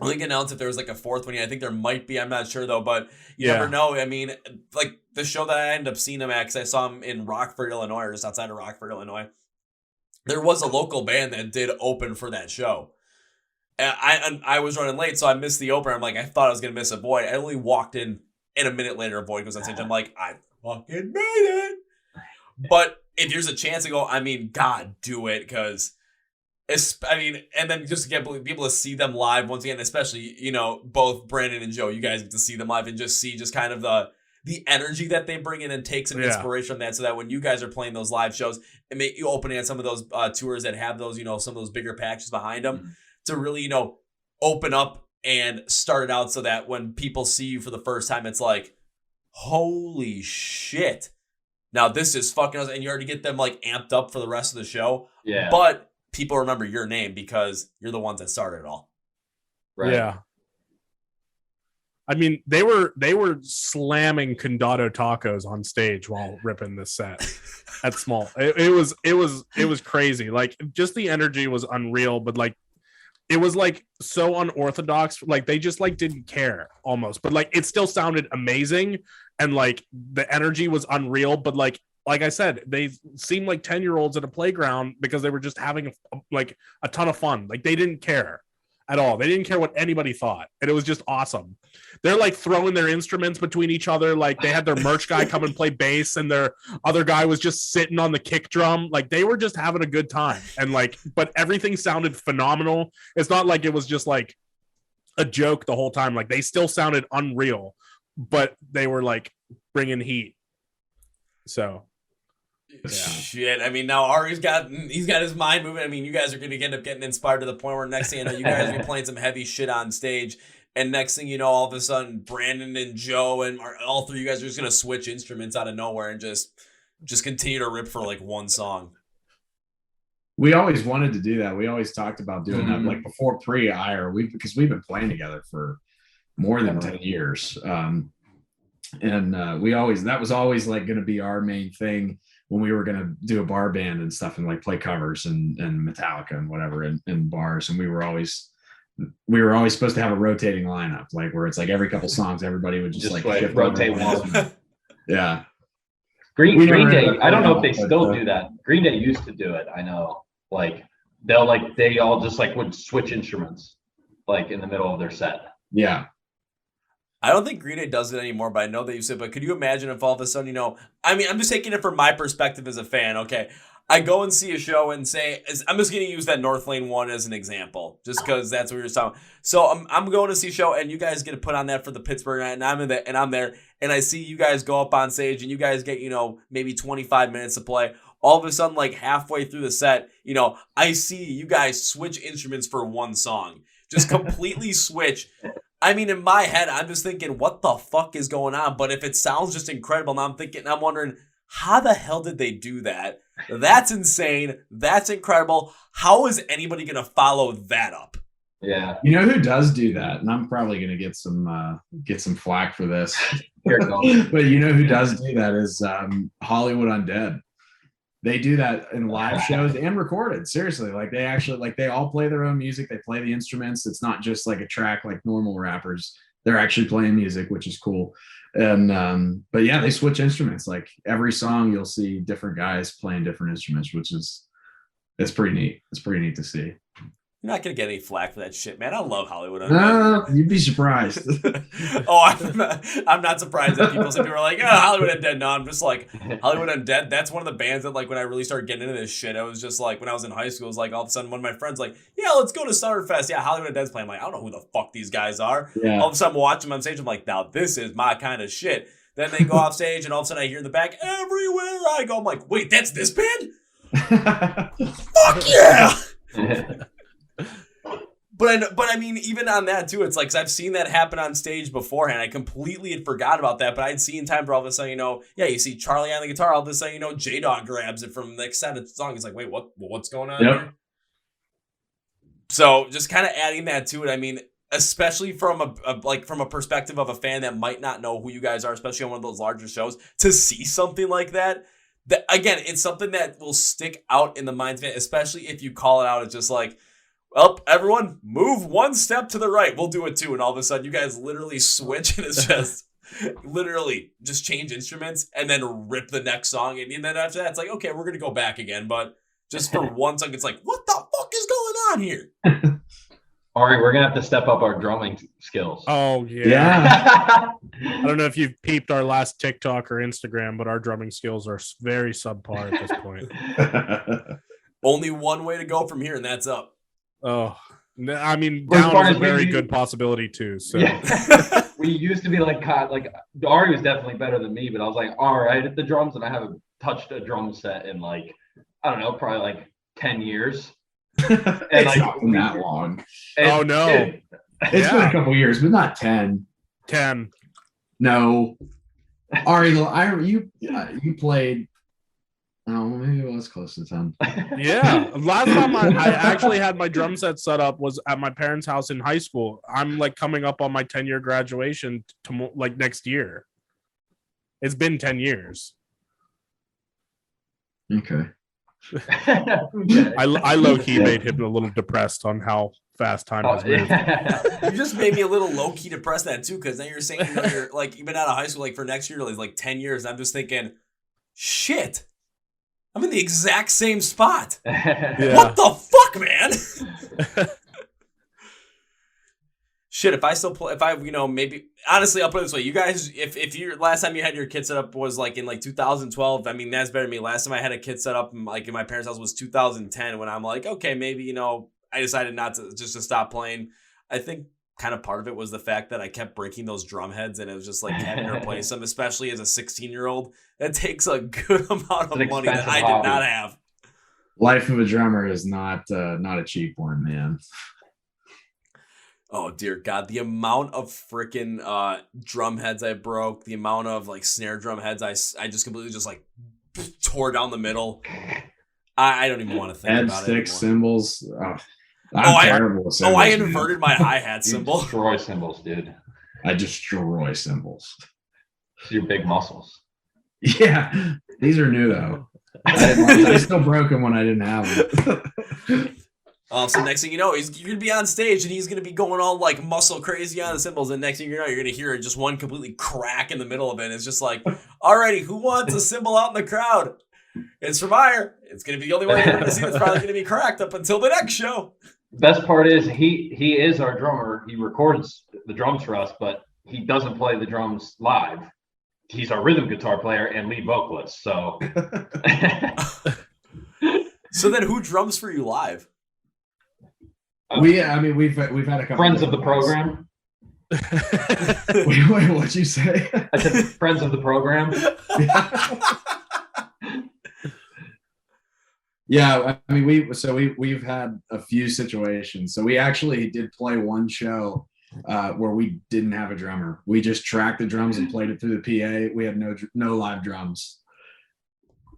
I think announced if there was like a fourth one. I think there might be. I'm not sure though, but you never know. I mean, like the show that I ended up seeing him at, because I saw him in Rockford, Illinois, or just outside of Rockford, Illinois. There was a local band that did open for that show. And I was running late, so I missed the opener. I'm like, I thought I was gonna miss Avoid. I only walked in, and a minute later, Avoid goes on stage. I'm like, I fucking made it. But if there's a chance to go, God, do it, because. And then just to get people to see them live once again, especially, both Brandon and Joe, you guys get to see them live and just see just kind of the energy that they bring in and take some inspiration from that, so that when you guys are playing those live shows and make you open at some of those tours that have those, some of those bigger packages behind them, to really, open up and start it out so that when people see you for the first time, it's like, holy shit. Now this is fucking awesome. And you already get them like amped up for the rest of the show. Yeah. But people remember your name because you're the ones that started it all. Right. Yeah. I mean, they were slamming Condado tacos on stage while ripping this set at Small. It was crazy. Like, just the energy was unreal, but like it was like so unorthodox. Like they just like didn't care almost, but like it still sounded amazing, and like the energy was unreal. But like I said, they seemed like 10-year-olds at a playground because they were just having a ton of fun. Like they didn't care at all. They didn't care what anybody thought. And it was just awesome. They're like throwing their instruments between each other. Like they had their merch guy come and play bass, and their other guy was just sitting on the kick drum. Like they were just having a good time. And like, but everything sounded phenomenal. It's not like it was just like a joke the whole time. Like they still sounded unreal, but they were like bringing heat. So. Yeah. Shit. I mean, now Ari's got his mind moving. I mean, you guys are going to end up getting inspired to the point where next thing you know, you guys will be playing some heavy shit on stage. And next thing you know, all of a sudden, Brandon and Joe and all three of you guys are just going to switch instruments out of nowhere and just continue to rip for like one song. We always wanted to do that. We always talked about doing that, like before pre-IRE, because we've been playing together for more than 10 years. And that was always like going to be our main thing when we were going to do a bar band and stuff, and like play covers and Metallica and whatever in bars. And we were always supposed to have a rotating lineup, like where it's like every couple songs, everybody would just like rotate one. Yeah. Green Day, I don't know if they still do that. Green Day used to do it. I know, like they all just like would switch instruments like in the middle of their set. Yeah. I don't think Green Day does it anymore, but I know they used to. But could you imagine if all of a sudden, I mean, I'm just taking it from my perspective as a fan. Okay, I go and see a show and say, I'm just going to use that North Lane one as an example, just because that's what we were talking. So I'm going to see a show, and you guys get to put on that for the Pittsburgh night, and I'm there, and I see you guys go up on stage, and you guys get maybe 25 minutes to play. All of a sudden, like halfway through the set, I see you guys switch instruments for one song, just completely switch. I mean, in my head, I'm just thinking, what the fuck is going on? But if it sounds just incredible, now I'm wondering, how the hell did they do that? That's insane. That's incredible. How is anybody going to follow that up? Yeah. You know who does do that? And I'm probably going to get some flack for this. Here it goes. But you know who does do that is Hollywood Undead. They do that in live shows and recorded. Seriously, like they all play their own music. They play the instruments. It's not just like a track like normal rappers. They're actually playing music, which is cool. And but yeah, they switch instruments. Like every song, you'll see different guys playing different instruments, it's pretty neat. It's pretty neat to see. You're not going to get any flack for that shit, man. I love Hollywood Undead. You'd be surprised. I'm not surprised that people are like, oh, Hollywood Undead. No, I'm just like, Hollywood Undead, that's one of the bands that, like, when I really started getting into this shit, I was just like, when I was in high school, it was like, all of a sudden, one of my friends like, yeah, let's go to Summerfest. Yeah, Hollywood Undead's playing. I'm like, I don't know who the fuck these guys are. Yeah. All of a sudden, I'm watching them on stage. I'm like, now this is my kind of shit. Then they go off stage, and all of a sudden, I hear in the back, everywhere I go. I'm like, wait, that's this band? Fuck yeah! But I mean, even on that too, it's like, 'cause I've seen that happen on stage beforehand. I completely had forgot about that, but I'd seen times where all of a sudden, you see Charlie on the guitar, all of a sudden, J-Dog grabs it from the next set of the song. It's like, wait, what's going on here? So just kind of adding that to it. I mean, especially from a perspective of a fan that might not know who you guys are, especially on one of those larger shows, to see something like that again, it's something that will stick out in the minds of it, especially if you call it out. It's just like, well, everyone move one step to the right. We'll do it too. And all of a sudden you guys literally switch, and it's just literally just change instruments and then rip the next song. And then after that, it's like, okay, we're going to go back again. But just for one song, it's like, what the fuck is going on here? All right, we're going to have to step up our drumming skills. Oh, Yeah. I don't know if you've peeped our last TikTok or Instagram, but our drumming skills are very subpar at this point. Only one way to go from here, and that's up. Oh, I mean, down is a very good possibility too. So yeah. We used to be like Ari was definitely better than me, but I was like, all right at the drums, and I haven't touched a drum set in like, I don't know, probably like 10 years. And it's not been that long. Oh no, it's been a couple years, but not 10. 10. No, Ari, you played. Oh, maybe it was close to 10. Yeah. Last time I actually had my drum set set up was at my parents' house in high school. I'm like coming up on my 10-year graduation to like next year. It's been 10 years. Okay. I low-key made him a little depressed on how fast time has moved. You just made me a little low-key depressed that too, because now you're saying you're like, you've been out of high school like for next year, like 10 years. And I'm just thinking, shit. I'm in the exact same spot. Yeah. What the fuck, man? Shit, maybe, honestly, I'll put it this way. You guys, if your last time you had your kit set up was like in like 2012, I mean, that's better than me. Last time I had a kit set up like in my parents' house was 2010, when I'm like, okay, maybe, I decided not to stop playing. I think kind of part of it was the fact that I kept breaking those drum heads, and it was just like having to replace them, especially as a 16-year-old. That takes a good amount of money that I did not have. Life of a drummer is not a cheap one, man. Oh dear God, the amount of freaking drum heads I broke, the amount of like snare drum heads I just completely just like tore down the middle. I don't even want to think Head about sticks, it. Cymbals. I'm terrible with cymbals, I inverted my hi-hat cymbal. Destroy cymbals, dude. I destroy cymbals. It's your big muscles. Yeah, these are new though. I still broke them when I didn't have them. So next thing you know, you're gonna be on stage and he's gonna be going all like muscle crazy on the cymbals, and next thing you know, you're gonna hear just one completely crack in the middle of it. It's just like, alrighty, who wants a cymbal out in the crowd? It's from IRE. It's gonna be the only one you're gonna see that's probably gonna be cracked up until the next show. Best part is he is our drummer. He records the drums for us, but he doesn't play the drums live. He's our rhythm guitar player and lead vocalist. So, so then who drums for you live? We've had a couple friends of the program. Wait, what'd you say? I said friends of the program. Yeah, I mean we've had a few situations. So we actually did play one show where we didn't have a drummer. We just tracked the drums and played it through the PA. We had no live drums.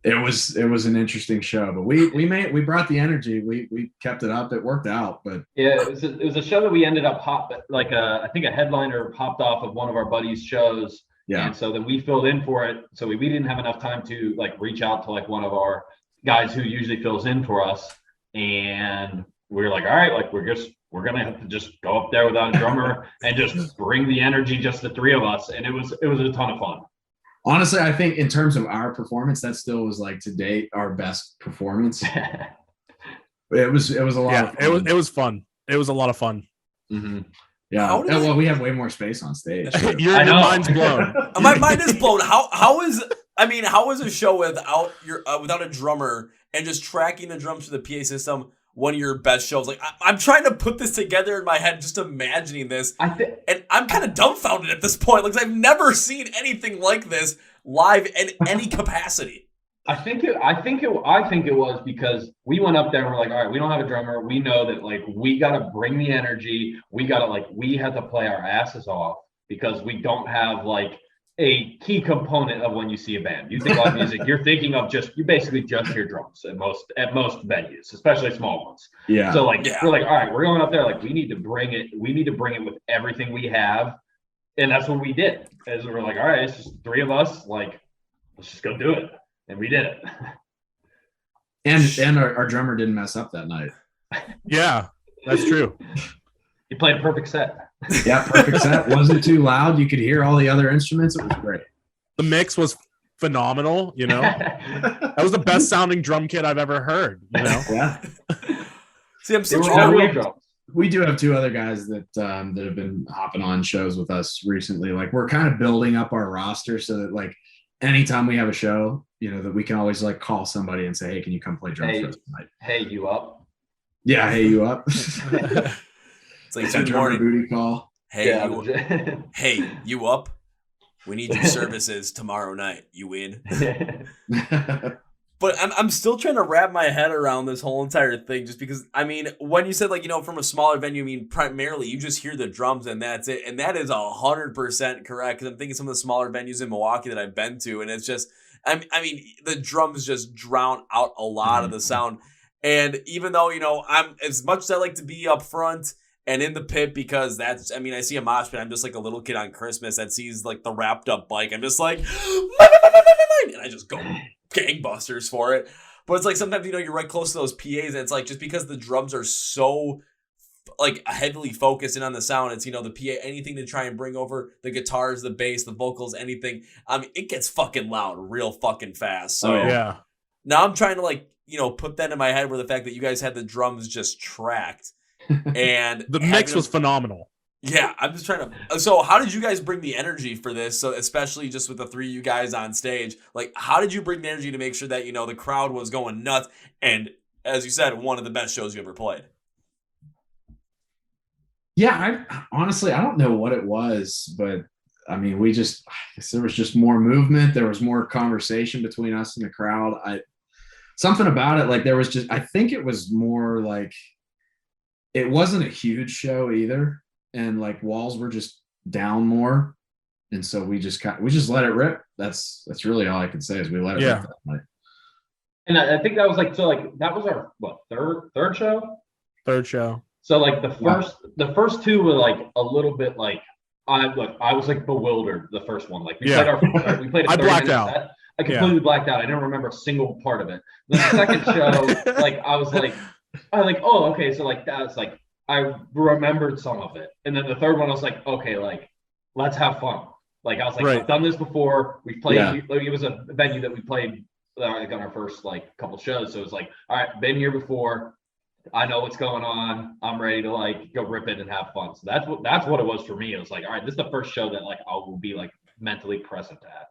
It was an interesting show, but we brought the energy. We kept it up. It worked out, but yeah, it was a show that we ended up I think a headliner popped off of one of our buddies' shows. Yeah, and so then we filled in for it. So we didn't have enough time to like reach out to like one of our guys who usually fills in for us, and we were like, all right, like we're gonna have to just go up there without a drummer and just bring the energy, just the three of us, and it was a ton of fun. Honestly, I think in terms of our performance, that still was like to date our best performance. It was a lot. Yeah, of fun. it was fun. It was a lot well, we have way more space on stage. Your mind's blown. My mind is blown. How is a show without a drummer and just tracking the drums to the PA system one of your best shows? Like I'm trying to put this together in my head, just imagining this, and I'm kind of dumbfounded at this point. Like I've never seen anything like this live in any capacity. I think it was because we went up there and we're like, all right, we don't have a drummer. We know that like we gotta bring the energy. We had to play our asses off because we don't have like a key component of when you see a band. You think live music, you're thinking of you basically just hear drums at most venues, especially small ones. Yeah. So we're like, all right, we're going up there, like we need to bring it with everything we have. And that's what we did. As we're like, all right, it's just three of us, like, let's just go do it. And we did it. And our drummer didn't mess up that night. Yeah, that's true. He played a perfect set. Yeah, perfect set. Wasn't too loud. You could hear all the other instruments. It was great. The mix was phenomenal, you know. That was the best sounding drum kit I've ever heard, you know. Yeah. See, I'm still trying we do have two other guys that have been hopping on shows with us recently. Like we're kind of building up our roster so that like anytime we have a show, you know, that we can always like call somebody and say, hey, can you come play drums for us tonight? Hey, you up? Yeah, hey, you up? It's like Good morning booty call. Hey, hey, you up? We need your services tomorrow night. You in? But I'm still trying to wrap my head around this whole entire thing, just because, I mean, when you said, like, you know, from a smaller venue, I mean, primarily you just hear the drums and that's it. And that is 100% correct, because I'm thinking some of the smaller venues in Milwaukee that I've been to, and it's just, I mean, the drums just drown out a lot of the sound. And even though, you know, I'm as much as I like to be up front and in the pit, because that's, I mean, I see a mosh pit, I'm just like a little kid on Christmas that sees like the wrapped up bike. I'm just like, and I just go gangbusters for it. But it's like sometimes, you know, you're right close to those PAs, and it's like just because the drums are so like heavily focused in on the sound, it's, you know, the PA, anything to try and bring over the guitars, the bass, the vocals, anything. I mean, it gets fucking loud real fucking fast. So yeah. Now I'm trying to, like, you know, put that in my head where the fact that you guys had the drums just tracked and the mix was phenomenal. Yeah, I'm just trying to. So, how did you guys bring the energy for this? So, especially just with the three of you guys on stage, like, how did you bring the energy to make sure that, you know, the crowd was going nuts? And as you said, one of the best shows you ever played. Yeah, honestly, I don't know what it was, but I mean, there was just more movement. There was more conversation between us and the crowd. Something about it, like there was just, I think it was more like, it wasn't a huge show either. And like walls were just down more. And so we just let it rip. That's really all I can say is we let it rip that night. And I think that was like, so like, that was our, third show? Third show. So like the first two were like a little bit like I was like bewildered the first one. Like we Yeah. played a I 30 blacked minute out. set. I completely blacked out. I didn't remember a single part of it. Then the second show, like I was like, oh, okay. So like that's like I remembered some of it. And then the third one, I was like, okay, like let's have fun. Like I was like, Right. I've done this before. We played. Yeah. It was a venue that we played like on our first like couple shows. So it was like, all right, been here before. I know what's going on. I'm ready to like go rip it and have fun. So that's what it was for me. It was like, all right, this is the first show that like I will be like mentally present at.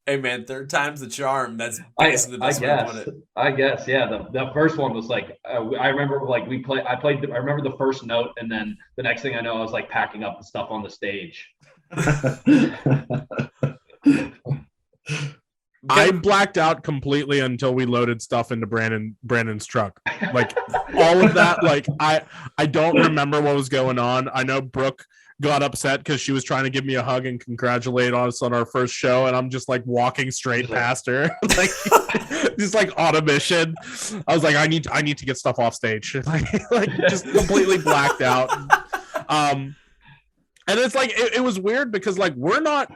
Hey man, third time's the charm. That's basically the best way to put it. I guess, yeah. The first one was like I remember like I remember the first note, and then the next thing I know, I was like packing up the stuff on the stage. I blacked out completely until we loaded stuff into Brandon's truck. Like all of that, like I don't remember what was going on. I know Brooke got upset because she was trying to give me a hug and congratulate us on our first show, and I'm just like walking straight past her, like just like on a mission. I was like, I need to get stuff off stage, like just completely blacked out. And it's like it was weird because like we're not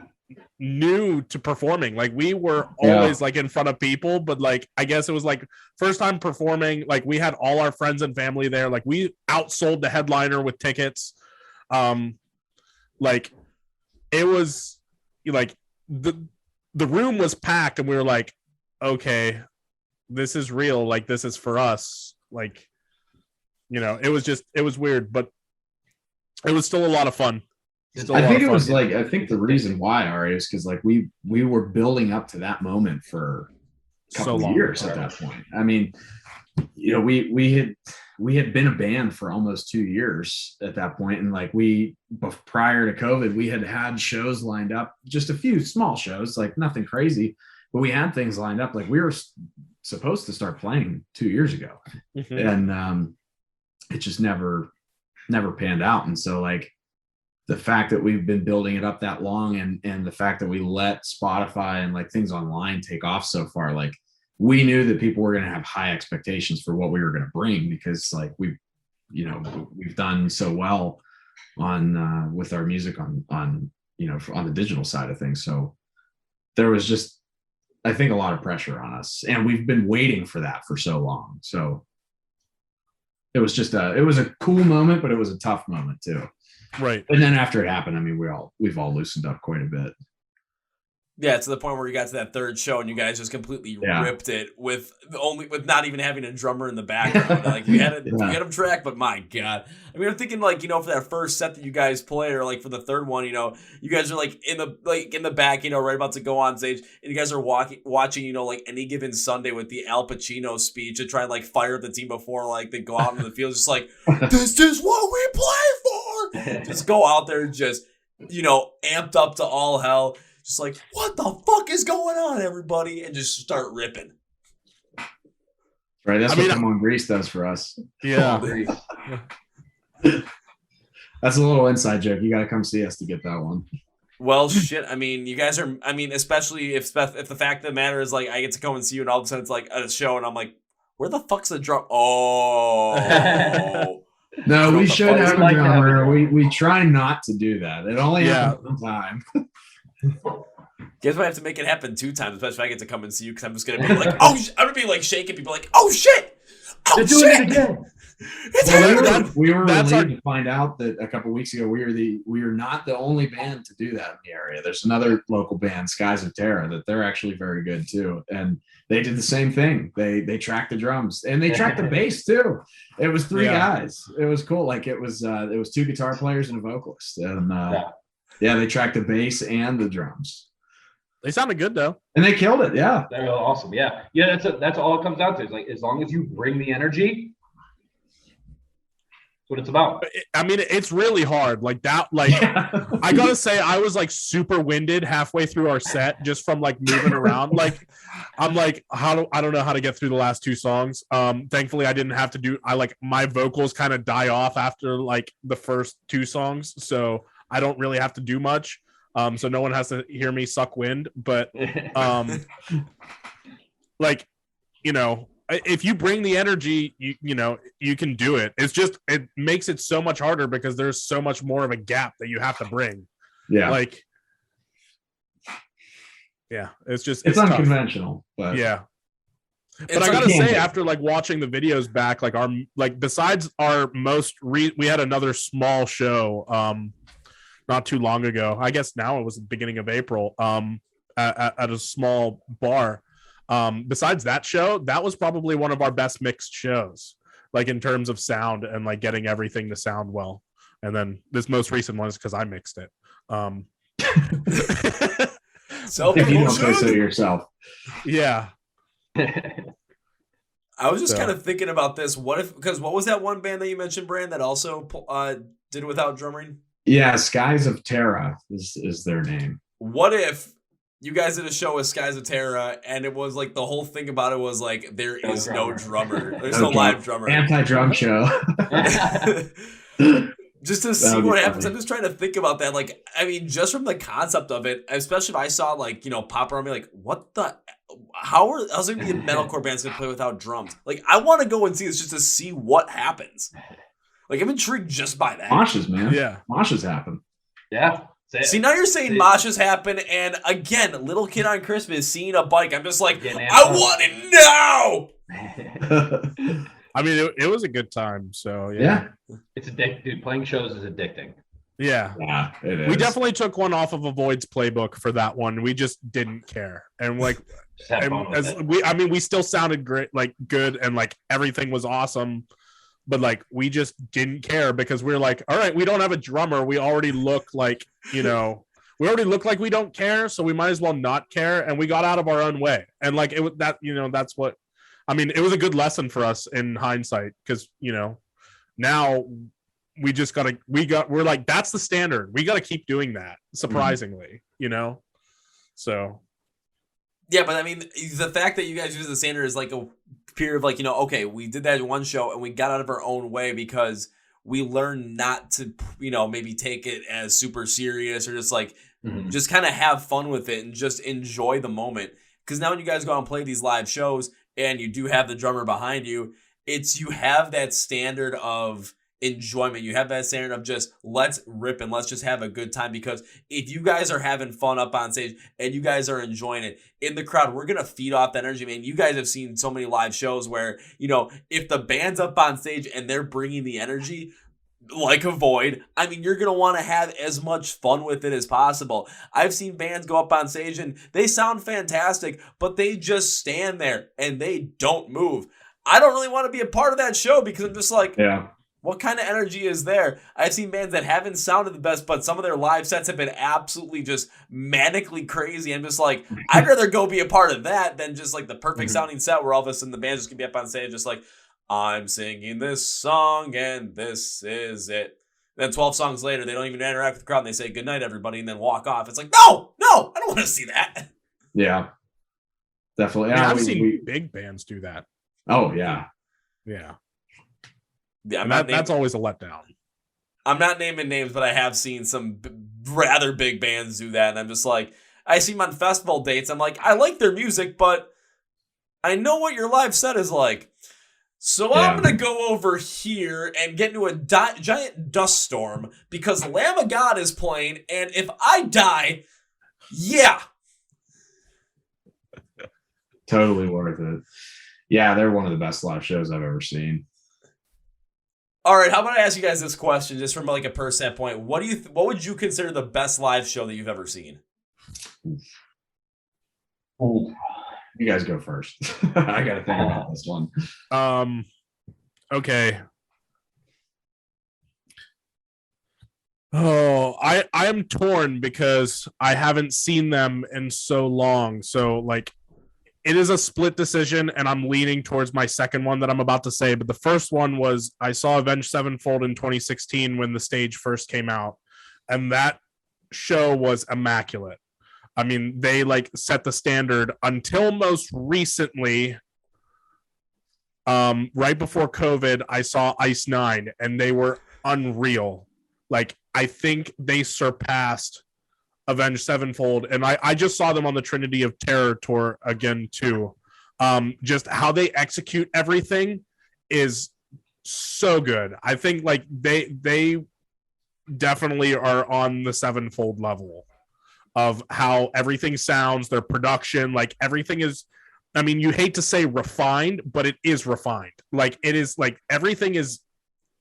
new to performing. Like we were always like in front of people, but like I guess it was like first time performing. Like we had all our friends and family there. Like we outsold the headliner with tickets. Like it was like the room was packed, and we were like, okay, this is real. Like this is for us. Like, you know, it was weird, but it was still a lot of fun. I think it was like, I think the reason why, Ari, is because like we were building up to that moment for a couple of years at that point. I mean, you know, we had been a band for almost 2 years at that point, and like prior to COVID, we had shows lined up, just a few small shows, like nothing crazy, but we had things lined up. Like we were supposed to start playing 2 years ago, and it just never panned out. And so like the fact that we've been building it up that long, and the fact that we let Spotify and like things online take off so far, like we knew that people were going to have high expectations for what we were going to bring, because like we've done so well on with our music on you know, on the digital side of things. So there was just, I think, a lot of pressure on us, and we've been waiting for that for so long. So it was just it was a cool moment, but it was a tough moment too. Right. And then after it happened, I mean, we've all loosened up quite a bit. Yeah, to the point where you got to that third show and you guys just completely ripped it with not even having a drummer in the background. Like you had a track, but my God. I mean, I'm thinking like, you know, for that first set that you guys played, or like for the third one, you know, you guys are like in the back, you know, right about to go on stage, and you guys are watching, you know, like Any Given Sunday with the Al Pacino speech and try and like fire the team before like they go out into the field, just like, this is what we play for. Just go out there, just, you know, amped up to all hell. Just like, what the fuck is going on, everybody? And just start ripping. Right, that's what Come On Grease does for us. Yeah. That's a little inside joke. You got to come see us to get that one. Well, shit. I mean, you guys are. I mean, especially if the fact of the matter is like I get to come and see you, and all of a sudden it's like a show, and I'm like, where the fuck's the drum? Oh. No, we should have a drummer. We try not to do that. It only happens one time. Guess I have to make it happen 2 times, especially if I get to come and see you, because I'm just gonna be like, oh, I'm gonna be like shaking people, like, oh shit, they're doing it again. We were relieved to find out that a couple of weeks ago we are not the only band to do that in the area. There's another local band, Skies of Terror, that they're actually very good too, and they did the same thing. They tracked the drums and they tracked the bass too. It was 3 guys. It was cool. Like it was 2 guitar players and a vocalist, and they tracked the bass and the drums. They sounded good though, and they killed it. Yeah, they're awesome. Yeah. That's all it comes down to. Is like, as long as you bring the energy, that's what it's about. I mean, it's really hard. Like that. Like I gotta say, I was like super winded halfway through our set just from like moving around. Like I'm like, I don't know how to get through the last 2 songs. Thankfully, I didn't have to do. My vocals kind of die off after like the first 2 songs, so I don't really have to do much. So no one has to hear me suck wind, but like, you know, if you bring the energy, you know, you can do it. It's just, it makes it so much harder because there's so much more of a gap that you have to bring. Yeah. Like, yeah, it's just, it's tough. Unconventional, but yeah. It's But I like gotta say, after like watching the videos back, like our, like besides our most, we had another small show, not too long ago. I guess now it was the beginning of April, at a small bar. Besides that show, that was probably one of our best mixed shows, like in terms of sound and like getting everything to sound well. And then this most recent one is because I mixed it. if you don't say so yourself. Yeah. I was just kind of thinking about this. What if, because what was that one band that you mentioned, Brand, that also did it without drumming? Yeah, Skies of Terra is their name. What if you guys did a show with Skies of Terra and it was like the whole thing about it was like there is no drummer. There's no live drummer. Anti-drum show. Just to see what happens. I'm just trying to think about that. Like, I mean, just from the concept of it, especially if I saw like, you know, pop around me like, what the, how are else gonna be metalcore bands gonna play without drums? Like, I want to go and see this just to see what happens. Like, I'm intrigued just by that. Moshes, man. Yeah. Moshes happen. Yeah. See, now you're saying moshes happen, and again, little kid on Christmas seeing a bike. I'm just like, I want it now. I mean, it was a good time. So Yeah. It's addicting, dude. Playing shows is addicting. Yeah. Yeah, it is. We definitely took one off of Avoid's playbook for that one. We just didn't care. And like, Just have fun with it. we still sounded great, like good, and like everything was awesome. But like, we just didn't care because we were like, all right, we don't have a drummer. We already look like, you know, we don't care. So we might as well not care. And we got out of our own way. And like, it was that, you know, that's what, I mean, it was a good lesson for us in hindsight. Cause you know, now we just we're like, that's the standard. We got to keep doing that, surprisingly, you know? So. Yeah, but I mean, the fact that you guys use the standard is like a period of like, you know, okay, we did that in one show and we got out of our own way because we learned not to, you know, maybe take it as super serious or just like, just kind of have fun with it and just enjoy the moment. Because now when you guys go out and play these live shows and you do have the drummer behind you, you have that standard of enjoyment. You have that standard of just let's rip and let's just have a good time, because if you guys are having fun up on stage and you guys are enjoying it in the crowd, we're gonna feed off that energy, man. You guys have seen so many live shows where, you know, if the band's up on stage and they're bringing the energy like a Void, I mean, you're gonna want to have as much fun with it as possible. I've seen bands go up on stage and they sound fantastic, but they just stand there and they don't move. I don't really want to be a part of that show because I'm just like, yeah. What kind of energy is there? I've seen bands that haven't sounded the best, but some of their live sets have been absolutely just manically crazy. I'm just like, I'd rather go be a part of that than just like the perfect sounding set where all of a sudden the band just can be up on stage just like, I'm singing this song and this is it. Then 12 songs later, they don't even interact with the crowd and they say, good night, everybody, and then walk off. It's like, no, I don't want to see that. Yeah. Definitely. Yeah, I've seen big bands do that. Oh, yeah. Yeah. Yeah, that's always a letdown. I'm not naming names, but I have seen some rather big bands do that, and I'm just like, I see them on festival dates. I'm like, I like their music, but I know what your live set is like. So I'm going to go over here and get into a giant dust storm because Lamb of God is playing, and if I die, yeah. Totally worth it. Yeah, they're one of the best live shows I've ever seen. All right, how about I ask you guys this question, just from like a per standpoint? What would you consider the best live show that you've ever seen? You guys go first. I got to think about this one. Okay. Oh, I'm torn because I haven't seen them in so long. So like, it is a split decision, and I'm leaning towards my second one that I'm about to say. But the first one was I saw Avenged Sevenfold in 2016 when the stage first came out, and that show was immaculate. I mean, they like set the standard until most recently. Right before COVID, I saw Ice 9, and they were unreal. Like, I think they surpassed Avenged Sevenfold, and I just saw them on the Trinity of Terror tour again too. Just how they execute everything is so good. I think like they definitely are on the sevenfold level of how everything sounds, their production, like everything is, I mean, you hate to say refined, but it is refined. Like it is like everything is,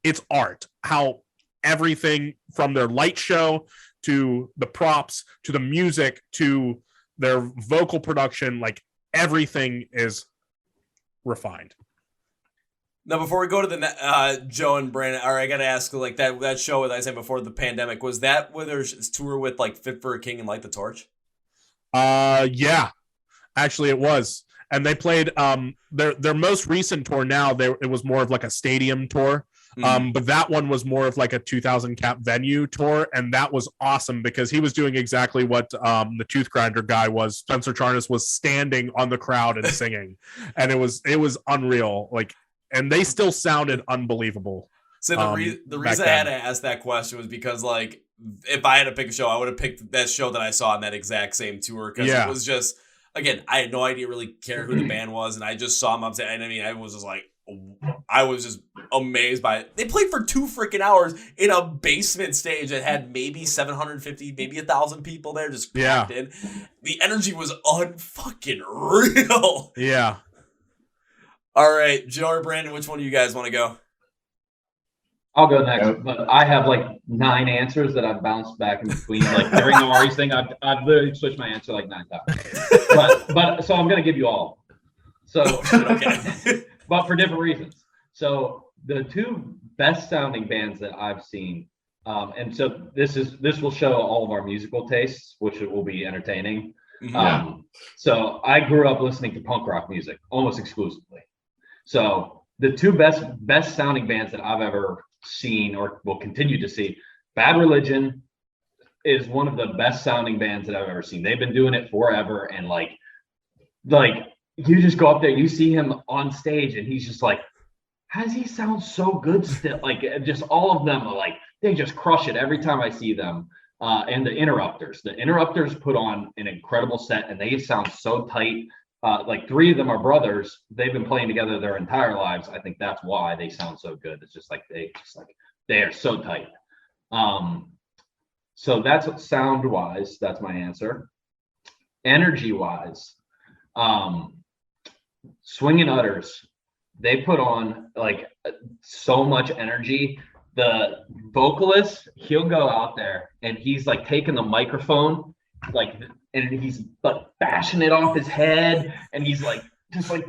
it's art. How everything from their light show to the props to the music to their vocal production, like everything is refined. Now, before we go to the Joe and Brandon, all right, I got to ask, like that show that I said before the pandemic, was that where there's tour with like Fit for a King and Light the Torch? Yeah, actually it was. And they played their most recent tour now, it was more of like a stadium tour. But that one was more of like a 2,000 cap venue tour, and that was awesome because he was doing exactly what the Tooth Grinder guy was. Spencer Charnas was standing on the crowd and singing, and it was unreal. Like, and they still sounded unbelievable. So the reason I had to ask that question was because, like, if I had to pick a show, I would have picked that show that I saw on that exact same tour because it was just, again, I had no idea really care who the band was, and I just saw them up there, and I mean, I was just like, I was just amazed by it. They played for 2 freaking hours in a basement stage that had maybe 750, maybe 1,000 people there just packed in. The energy was unfucking real. Yeah. All right, Joe or Brandon, which one do you guys want to go? I'll go next, but I have like 9 answers that I've bounced back in between. Like during the Ari's thing, I've literally switched my answer like 9 times. But so I'm gonna give you all. So okay. But for different reasons. So the 2 best sounding bands that I've seen, and so this will show all of our musical tastes, which will be entertaining. So I grew up listening to punk rock music almost exclusively. So the 2 best sounding bands that I've ever seen or will continue to see, Bad Religion is one of the best sounding bands that I've ever seen. They've been doing it forever, and like you just go up there, you see him on stage, and he's just like, how does he sound so good still? Like, just all of them are like, they just crush it every time I see them. And the Interrupters put on an incredible set, and they sound so tight. Like 3 of them are brothers. They've been playing together their entire lives. I think that's why they sound so good. It's just like they are so tight. So that's what sound wise, that's my answer. Energy wise, Swingin' Utters, they put on like so much energy. The vocalist, he'll go out there and he's like taking the microphone, like, and he's like bashing it off his head, and he's like just like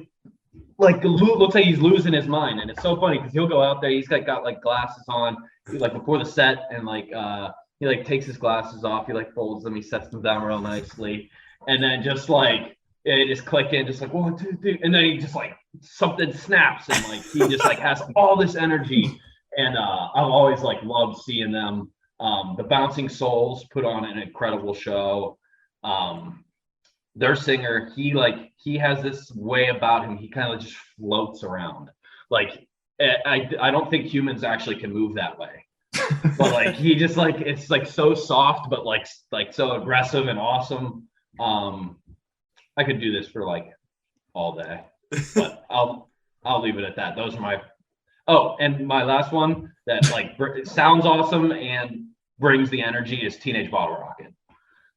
looks like he's losing his mind. And it's so funny because he'll go out there, he's got like glasses on, like before the set, and like he like takes his glasses off, he like folds them, he sets them down real nicely, and then just like it just click in, just like 1, 2, 3, and then he just like something snaps, and like he just like has all this energy. And I've always like loved seeing them. The Bouncing Souls put on an incredible show. Their singer, he has this way about him, he kind of just floats around. Like I don't think humans actually can move that way. But like he just like, it's like so soft, but like so aggressive and awesome. I could do this for like all day, but I'll leave it at that. Those are my. Oh, and my last one that like sounds awesome and brings the energy is Teenage Bottle Rocket.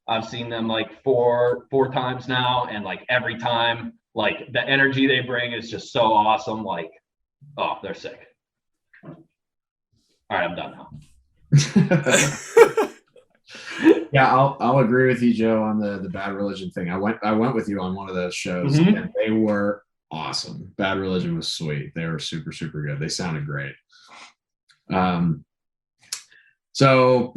I've seen them like four times now, and like every time, like the energy they bring is just so awesome. Like, oh, they're sick. All right, I'm done now. Yeah, I'll agree with you, Joe, on the Bad Religion thing. I went with you on one of those shows, and they were awesome. Bad Religion was sweet. They were super, super good. They sounded great. So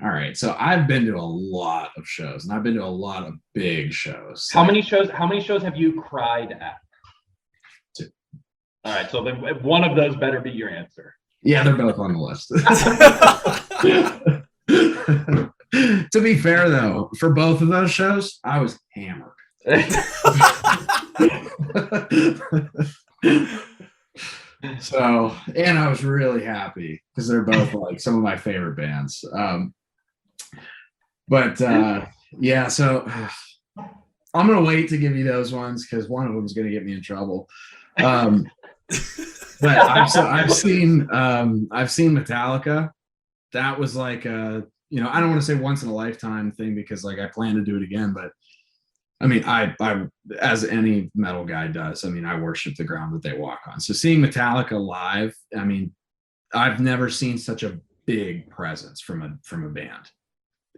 all right. So I've been to a lot of shows, and I've been to a lot of big shows. How many shows have you cried at? 2. All right. So then one of those better be your answer. Yeah, they're both on the list. To be fair, though, for both of those shows, I was hammered. So, and I was really happy because they're both like some of my favorite bands. Yeah, so I'm gonna wait to give you those ones because one of them is gonna get me in trouble. But I've seen Metallica. That was like a, I don't want to say once in a lifetime thing because like I plan to do it again, but I mean, I as any metal guy does, I mean, I worship the ground that they walk on. So seeing Metallica live, I mean, I've never seen such a big presence from a band.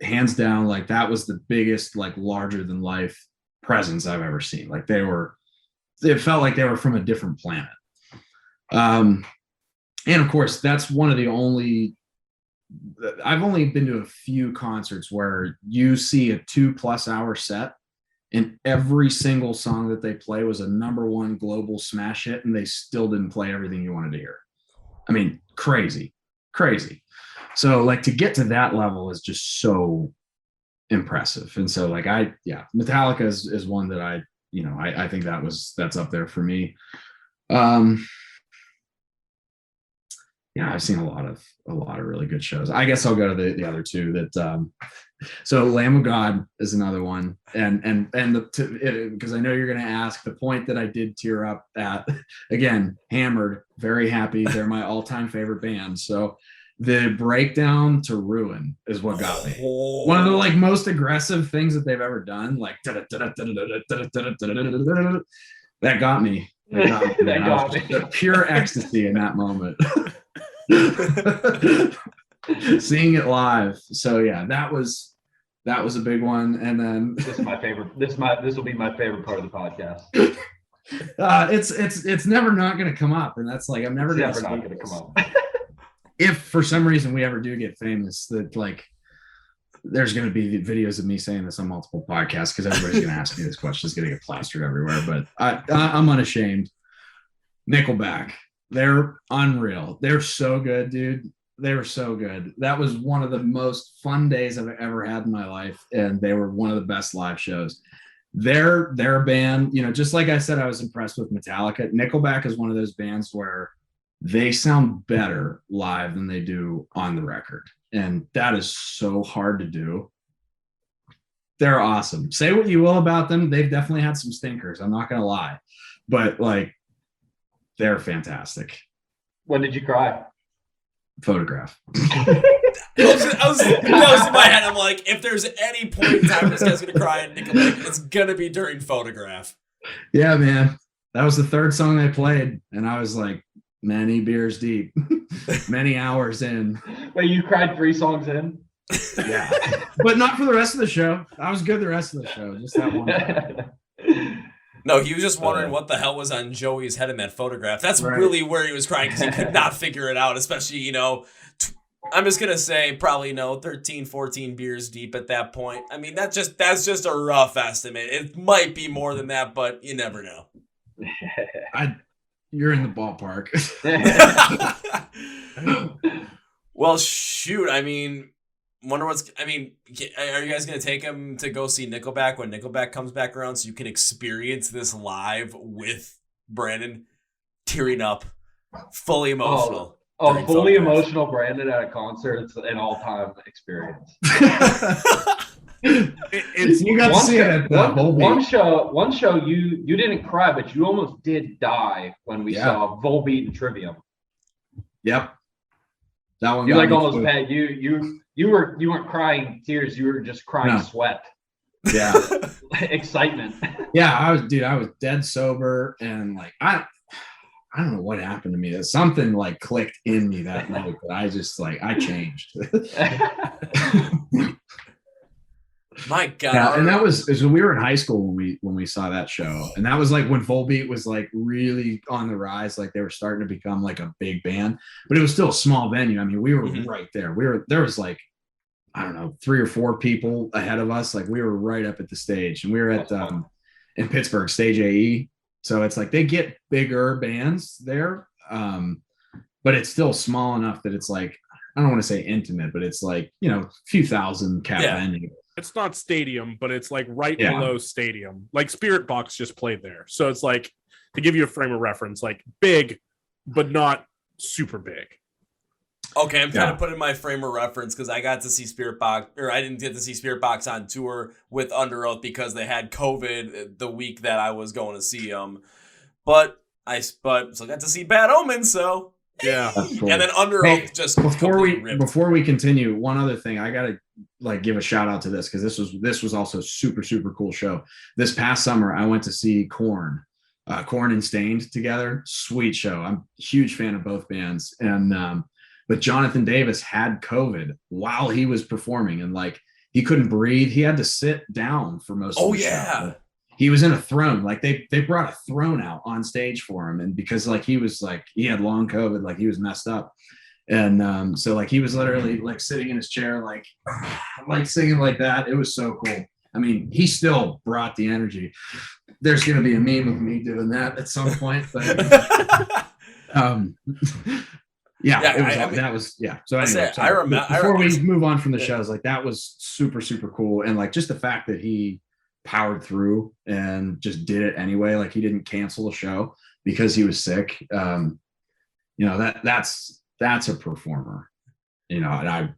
Hands down, like that was the biggest, like larger than life presence I've ever seen. Like it felt like they were from a different planet. And of course, that's one of the only, I've only been to a few concerts where you see a 2+ hour set and every single song that they play was a #1 global smash hit and they still didn't play everything you wanted to hear. I mean, crazy. So like to get to that level is just so impressive. And so like Metallica is one that I think that's up there for me. I've seen a lot of really good shows. I guess I'll go to the other two that so Lamb of God is another one. And because I know you're going to ask, the point that I did tear up at, again, Hammered, very happy. They're my all-time favorite band. So the breakdown to Ruin is what got me. One of the like most aggressive things that they've ever done, like that got me. That got me. Pure ecstasy in that moment. Seeing it live. So yeah, that was a big one. And then this is my favorite. This will be my favorite part of the podcast. It's never not going to come up, and that's like I'm never going to come up. If for some reason we ever do get famous, that like there's going to be videos of me saying this on multiple podcasts because everybody's going to ask me this question. It's going to get plastered everywhere, but I'm unashamed. Nickelback, they're unreal. They're so good, dude. They were so good. That was one of the most fun days I've ever had in my life, and they were one of the best live shows. Their band, just like I said, I was impressed with Metallica. Nickelback is one of those bands where they sound better live than they do on the record. And that is so hard to do. They're awesome. Say what you will about them. They've definitely had some stinkers. I'm not going to lie. But like, they're fantastic. When did you cry? Photograph. That was in my head. I'm like, if there's any point in time this guy's going to cry at Nickelback, it's going to be during Photograph. Yeah, man. That was the third song they played. And I was like, many beers deep, many hours in. Wait, you cried 3 songs in? Yeah. But not for the rest of the show. I was good the rest of the show. Just that one time. No, he was just wondering what the hell was on Joey's head in that photograph. That's right. Really where he was crying because he could not figure it out, especially, I'm just going to say probably 13, 14 beers deep at that point. I mean, that's just a rough estimate. It might be more than that, but you never know. You're in the ballpark. Well, shoot. I mean, are you guys going to take him to go see Nickelback when Nickelback comes back around so you can experience this live with Brandon tearing up, fully emotional? Fully emotional Brandon at a concert. It's an all-time experience. You got to see it at the one show you didn't cry, but you almost did die when we saw Volbeat and Trivium. Yep, that one. You like almost had you weren't crying tears. You were just crying sweat. Yeah, excitement. Yeah, I was dead sober, and like I don't know what happened to me. Something like clicked in me that night, but I just I changed. My God. Yeah, and that was when we were in high school when we saw that show. And that was like when Volbeat was like really on the rise, like they were starting to become like a big band, but it was still a small venue. I mean, we were right there. There was like, I don't know, 3 or 4 people ahead of us. Like we were right up at the stage, and we were at in Pittsburgh, Stage AE. So it's like they get bigger bands there. But it's still small enough that it's like, I don't want to say intimate, but it's like, a few thousand cap venue. It's not stadium, but it's like right below stadium. Like Spirit Box just played there. So it's like, to give you a frame of reference, like big, but not super big. Okay, I'm kind of putting my frame of reference because I got to see Spirit Box, or I didn't get to see Spirit Box on tour with Under Oath because they had COVID the week that I was going to see them. But I got to see Bad Omens, so Yeah. That's cool. and then Under Hey, Oath just before ripped. we continue, one other thing I gotta like give a shout out to this because this was also a super cool show. This past summer I went to see Chord and Stained together. Sweet show. I'm a huge fan of both bands, and but Jonathan Davis had COVID while he was performing, and like he couldn't breathe. He had to sit down for most of the show. He was in a throne. Like they brought a throne out on stage for him, and because like he had long COVID, like he was messed up, and so like he was literally like sitting in his chair, like singing like that. It was so cool. I mean, he still brought the energy. There's gonna be a meme of me doing that at some point, but that was. So anyway, I remember before we move on from the shows, like that was super cool, and like just the fact that he powered through and just did it anyway. Like he didn't cancel the show because he was sick. That's a performer, and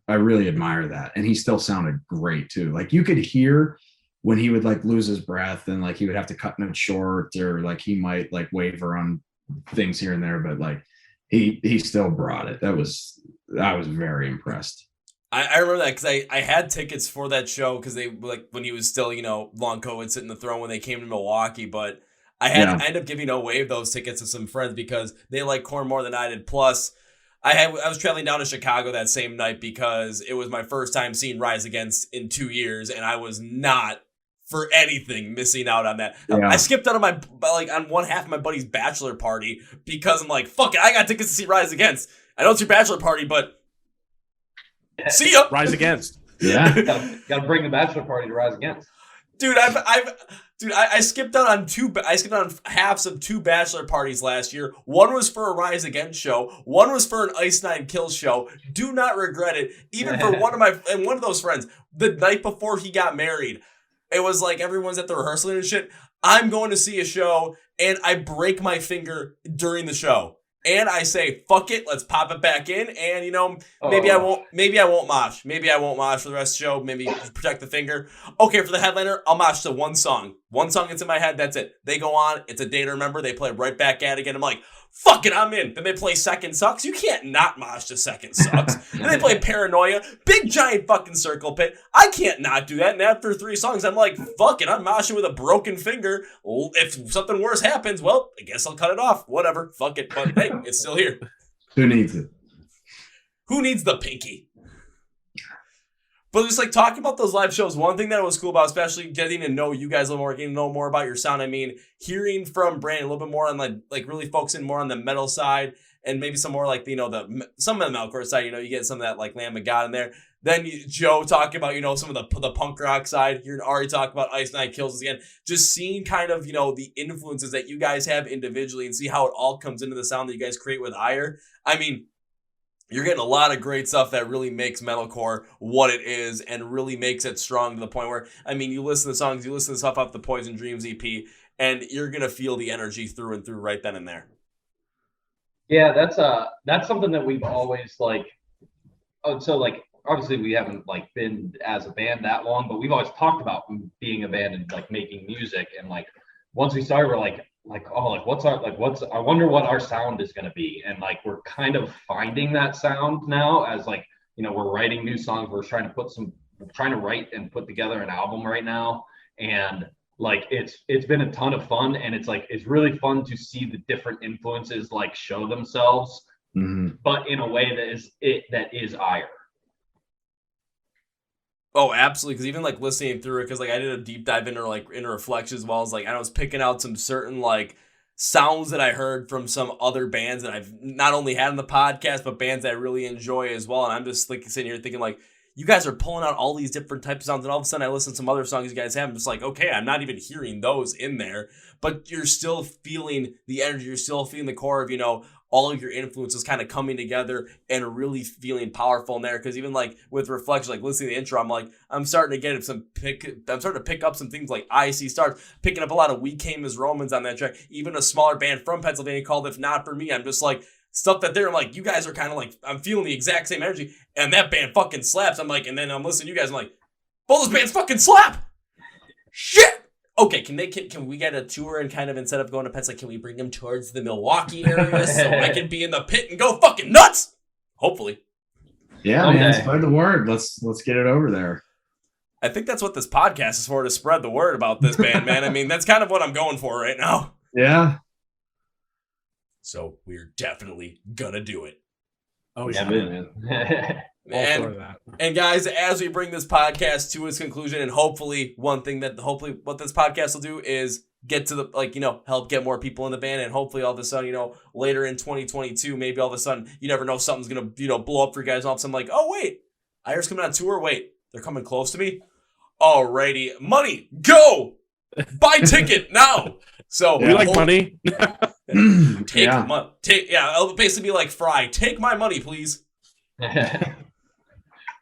I really admire that. And he still sounded great too. Like you could hear when he would like lose his breath and like he would have to cut notes short, or like he might like waver on things here and there, but like he still brought it. I was very impressed. I remember that because I had tickets for that show because they like when he was still long COVID sitting in the throne when they came to Milwaukee, but I ended up giving away those tickets to some friends because they like Chord more than I did. Plus, I was traveling down to Chicago that same night because it was my first time seeing Rise Against in 2 years, and I was not for anything missing out on that. Yeah. I skipped out on one half of my buddy's bachelor party because I'm like, fuck it, I got tickets to see Rise Against. I know it's your bachelor party, but see ya. Rise Against. Yeah. Gotta bring the bachelor party to Rise Against. Dude, I skipped out on halves of 2 bachelor parties last year. One was for a Rise Against show. One was for an Ice Nine Kills show. Do not regret it. Even for one of those friends, the night before he got married, it was like everyone's at the rehearsal and shit. I'm going to see a show, and I break my finger during the show. And I say, fuck it, let's pop it back in. And, maybe I won't mosh. Maybe I won't mosh for the rest of the show. Maybe protect the finger. Okay, for the headliner, I'll mosh to one song. One song that's in my head, that's it. They go on, it's a day to remember. They play right back at it again. I'm like, fuck it, I'm in. Then they play Second Sucks. You can't not mosh to Second Sucks. And they play Paranoia. Big giant fucking circle pit. I can't not do that. And after 3 songs, I'm like, fuck it, I'm moshing with a broken finger. If something worse happens, well, I guess I'll cut it off. Whatever. Fuck it. But hey, it's still here. Who needs it? Who needs the pinky? But just like talking about those live shows, one thing that was cool about, especially getting to know you guys a little more, getting to know more about your sound. I mean, hearing from Brandon a little bit more on like really focusing more on the metal side and maybe some more like, some of the metalcore side, you get some of that like Lamb of God in there. Then Joe talking about, some of the punk rock side, hearing Ari talk about Ice Nine Kills again, just seeing kind of, the influences that you guys have individually and see how it all comes into the sound that you guys create with IRE. I mean, you're getting a lot of great stuff that really makes metalcore what it is and really makes it strong to the point where, I mean, you listen to songs, you listen to stuff off the Poison Dreams EP, and you're going to feel the energy through and through right then and there. Yeah, that's something that we've always obviously we haven't been as a band that long, but we've always talked about being a band and making music. And once we started, we're I wonder what our sound is going to be. And we're kind of finding that sound now as we're writing new songs. We're trying to write and put together an album right now. And it's been a ton of fun. And it's really fun to see the different influences show themselves, but in a way that is IRE. Oh, absolutely. Because even listening through it, because I did a deep dive into Reflections as well as I was picking out some certain sounds that I heard from some other bands that I've not only had on the podcast, but bands that I really enjoy as well. And I'm just sitting here thinking you guys are pulling out all these different types of sounds, and all of a sudden I listen to some other songs you guys have. I'm just okay, I'm not even hearing those in there, but you're still feeling the energy. You're still feeling the core of all of your influences kind of coming together and really feeling powerful in there. Because even with Reflection, listening to the intro, I'm starting to get I'm starting to pick up some things like I See Stars, picking up a lot of We Came as Romans on that track. Even a smaller band from Pennsylvania called If Not For Me, I'm just stuff that they're like, you guys are kind of like, I'm feeling the exact same energy, and that band fucking slaps. I'm like, and then I'm listening to you guys, I'm like, both those bands fucking slap. Shit. Okay, can we get a tour and kind of, instead of going to Penn, like, can we bring them towards the Milwaukee area so I can be in the pit and go fucking nuts? Hopefully. Yeah, man, spread the word. Let's get it over there. I think that's what this podcast is for, to spread the word about this band, man. I mean, that's kind of what I'm going for right now. Yeah. So we're definitely gonna do it. Oh Yeah, yeah, man. And guys, as we bring this podcast to its conclusion, and hopefully what this podcast will do is get to the, help get more people in the band, and hopefully all of a sudden, later in 2022, maybe all of a sudden, you never know, something's gonna, blow up for you guys. All of a sudden, like, oh wait, IRE's coming on tour. Wait, they're coming close to me. Alrighty, money, go, buy ticket now. So we like money. It'll basically be like Fry. Take my money, please.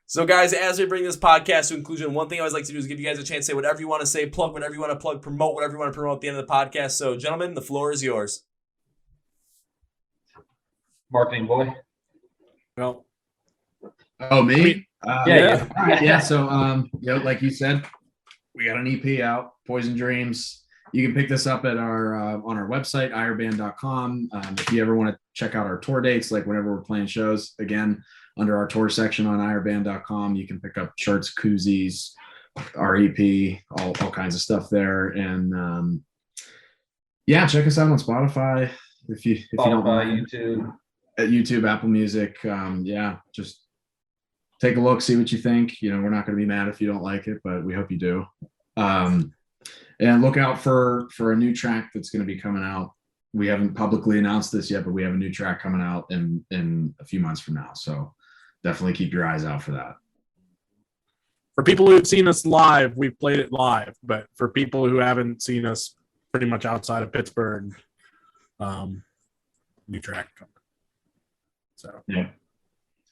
So, guys, as we bring this podcast to conclusion, one thing I always like to do is give you guys a chance to say whatever you want to say, plug whatever you want to plug, promote whatever you want to promote at the end of the podcast. So, gentlemen, the floor is yours. Marketing boy. Well, me? Yeah. All right, yeah. So, like you said, we got an EP out, Poison Dreams. You can pick this up at our on our website, ireband.com. If you ever want to check out our tour dates, like whenever we're playing shows, again, under our tour section on ireband.com, you can pick up shirts, koozies, our EP, all kinds of stuff there. And check us out on Spotify if you don't mind. YouTube. At YouTube, Apple Music. Just take a look, see what you think. We're not going to be mad if you don't like it, but we hope you do. And look out for a new track that's going to be coming out. We haven't publicly announced this yet, but we have a new track coming out in a few months from now. So definitely keep your eyes out for that. For people who've seen us live, we've played it live. But for people who haven't seen us pretty much outside of Pittsburgh, new track coming. So yeah.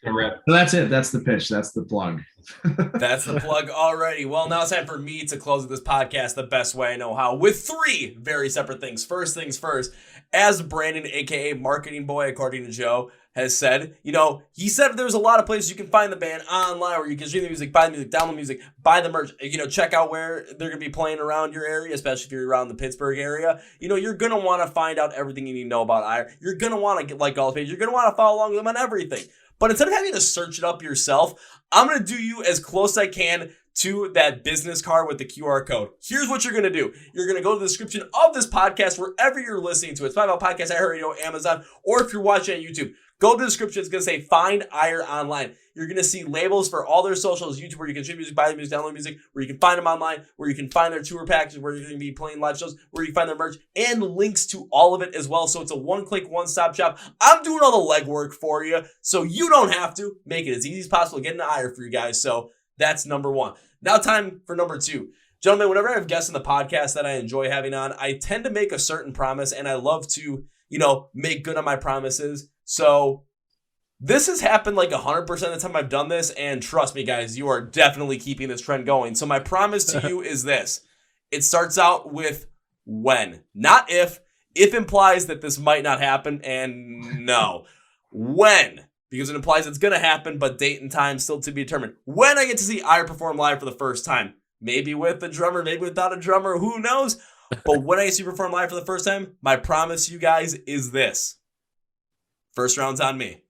So that's it. That's the pitch. That's the plug. That's the plug already. Well, now it's time for me to close this podcast the best way I know how, with 3 very separate things. First things first, as Brandon, a.k.a. Marketing Boy, according to Joe, has said, he said there's a lot of places you can find the band online where you can stream the music, buy the music, download music, buy the merch, check out where they're going to be playing around your area, especially if you're around the Pittsburgh area. You're going to want to find out everything you need to know about IRE. You're going to want to get like all the pages. You're going to want to follow along with them on everything. But instead of having to search it up yourself, I'm going to do you as close as I can to that business card with the QR code. Here's what you're going to do. You're going to go to the description of this podcast wherever you're listening to it. Spotify Podcast, iHeart, Amazon, or if you're watching on YouTube, go to the description. It's going to say Find IRE Online. You're going to see labels for all their socials, YouTube, where you can stream music, buy the music, download music, where you can find them online, where you can find their tour packages, where you're going to be playing live shows, where you can find their merch, and links to all of it as well. So it's a one-click, one-stop shop. I'm doing all the legwork for you, so you don't have to. Make it as easy as possible to get into IRE for you guys. So that's number 1. Now time for number 2. Gentlemen, whenever I have guests in the podcast that I enjoy having on, I tend to make a certain promise, and I love to, make good on my promises. So this has happened like 100% of the time I've done this, and trust me, guys, you are definitely keeping this trend going. So my promise to you is this. It starts out with when, not if. If implies that this might not happen, and no. When, because it implies it's going to happen, but date and time still to be determined. When I get to see IRE perform live for the first time, maybe with a drummer, maybe without a drummer, who knows? But when I get to see you perform live for the first time, my promise to you guys is this. First round's on me.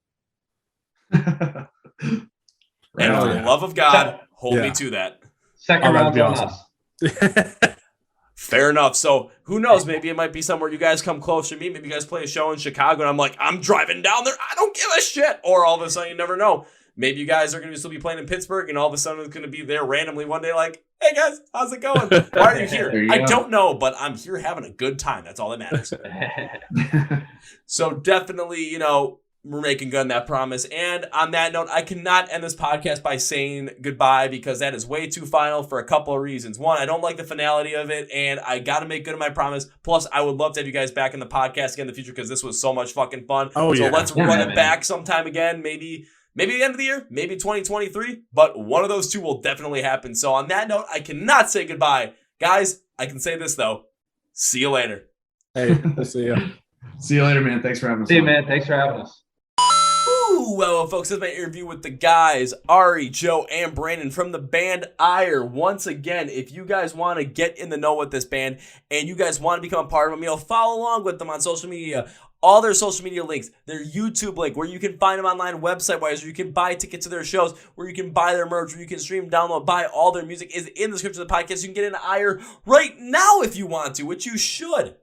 And for the love of God, hold me to that. Second round's on us. Fair enough. So who knows? Maybe it might be somewhere you guys come close to me. Maybe you guys play a show in Chicago and I'm like, I'm driving down there. I don't give a shit. Or all of a sudden, you never know. Maybe you guys are going to still be playing in Pittsburgh and all of a sudden it's going to be there randomly one day like, hey guys, how's it going? Why are you here? I don't know, but I'm here having a good time. That's all that matters. So definitely, we're making good on that promise. And on that note, I cannot end this podcast by saying goodbye because that is way too final for a couple of reasons. One, I don't like the finality of it, and I got to make good on my promise. Plus, I would love to have you guys back in the podcast again in the future because this was so much fucking fun. So let's run it back sometime again, maybe the end of the year, maybe 2023, but one of those two will definitely happen. So on that note, I cannot say goodbye. Guys, I can say this, though. See you later. Hey, we'll see ya. See you later, man. Thanks for having us. See you, man. Thanks for having us. Ooh, well, folks, this is my interview with the guys, Ari, Joe, and Brandon from the band IRE. Once again, if you guys want to get in the know with this band and you guys want to become a part of them, follow along with them on social media. All their social media links, their YouTube link, where you can find them online website-wise, where you can buy tickets to their shows, where you can buy their merch, where you can stream, download, buy all their music is in the description of the podcast. You can get into IRE right now if you want to, which you should.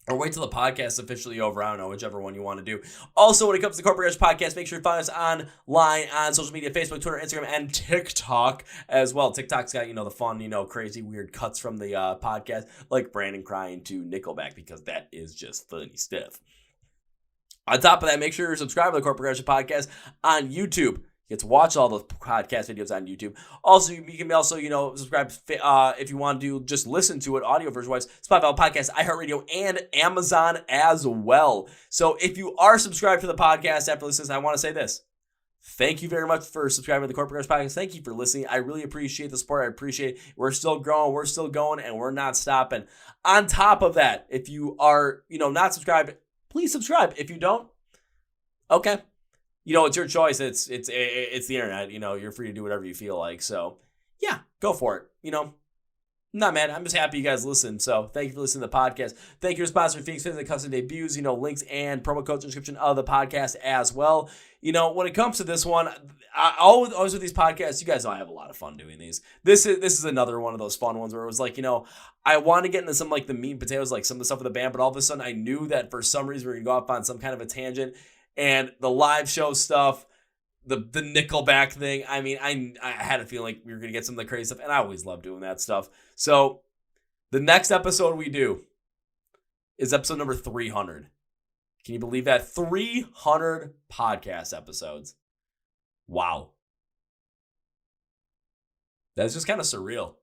Or wait till the podcast is officially over. I don't know, whichever one you want to do. Also, when it comes to the Chord Progression Podcast, make sure you find us online on social media, Facebook, Twitter, Instagram, and TikTok as well. TikTok's got, the fun, crazy, weird cuts from the podcast, like Brandon crying to Nickelback, because that is just funny stuff. On top of that, make sure you're subscribed to the Chord Progression Podcast on YouTube. You get to watch all the podcast videos on YouTube. Also, you can also, subscribe if you want to just listen to it audio version-wise. Spotify Podcast, iHeartRadio, and Amazon as well. So if you are subscribed to the podcast after listening, I want to say this. Thank you very much for subscribing to the Chord Progression Podcast. Thank you for listening. I really appreciate the support. I appreciate it. We're still growing. We're still going, and we're not stopping. On top of that, if you are, not subscribed, please subscribe. If you don't, okay. It's your choice. It's the internet. You're free to do whatever you feel like. So, yeah, go for it. Not mad. I'm just happy you guys listen. So, thank you for listening to the podcast. Thank you to sponsor Phoenix Fans and Custom Debuts. Links and promo codes in the description of the podcast as well. When it comes to this one, I always with these podcasts, you guys know I have a lot of fun doing these. This is another one of those fun ones where it was like, I want to get into some like the meat and potatoes, like some of the stuff with the band, but all of a sudden I knew that for some reason we were going to go off on some kind of a tangent. And the live show stuff, the Nickelback thing, I had a feeling like we were going to get some of the crazy stuff, and I always love doing that stuff. So the next episode we do is episode number 300. Can you believe that? 300 podcast episodes. Wow. That's just kind of surreal.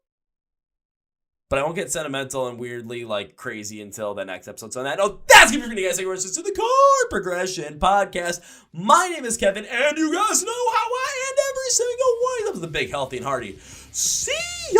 But I won't get sentimental and weirdly crazy until the next episode. So on that note, that's going to be guys. Thank you for listening to the Chord Progression Podcast. My name is Kevin, and you guys know how I end every single one. That was the big, healthy, and hearty. See ya.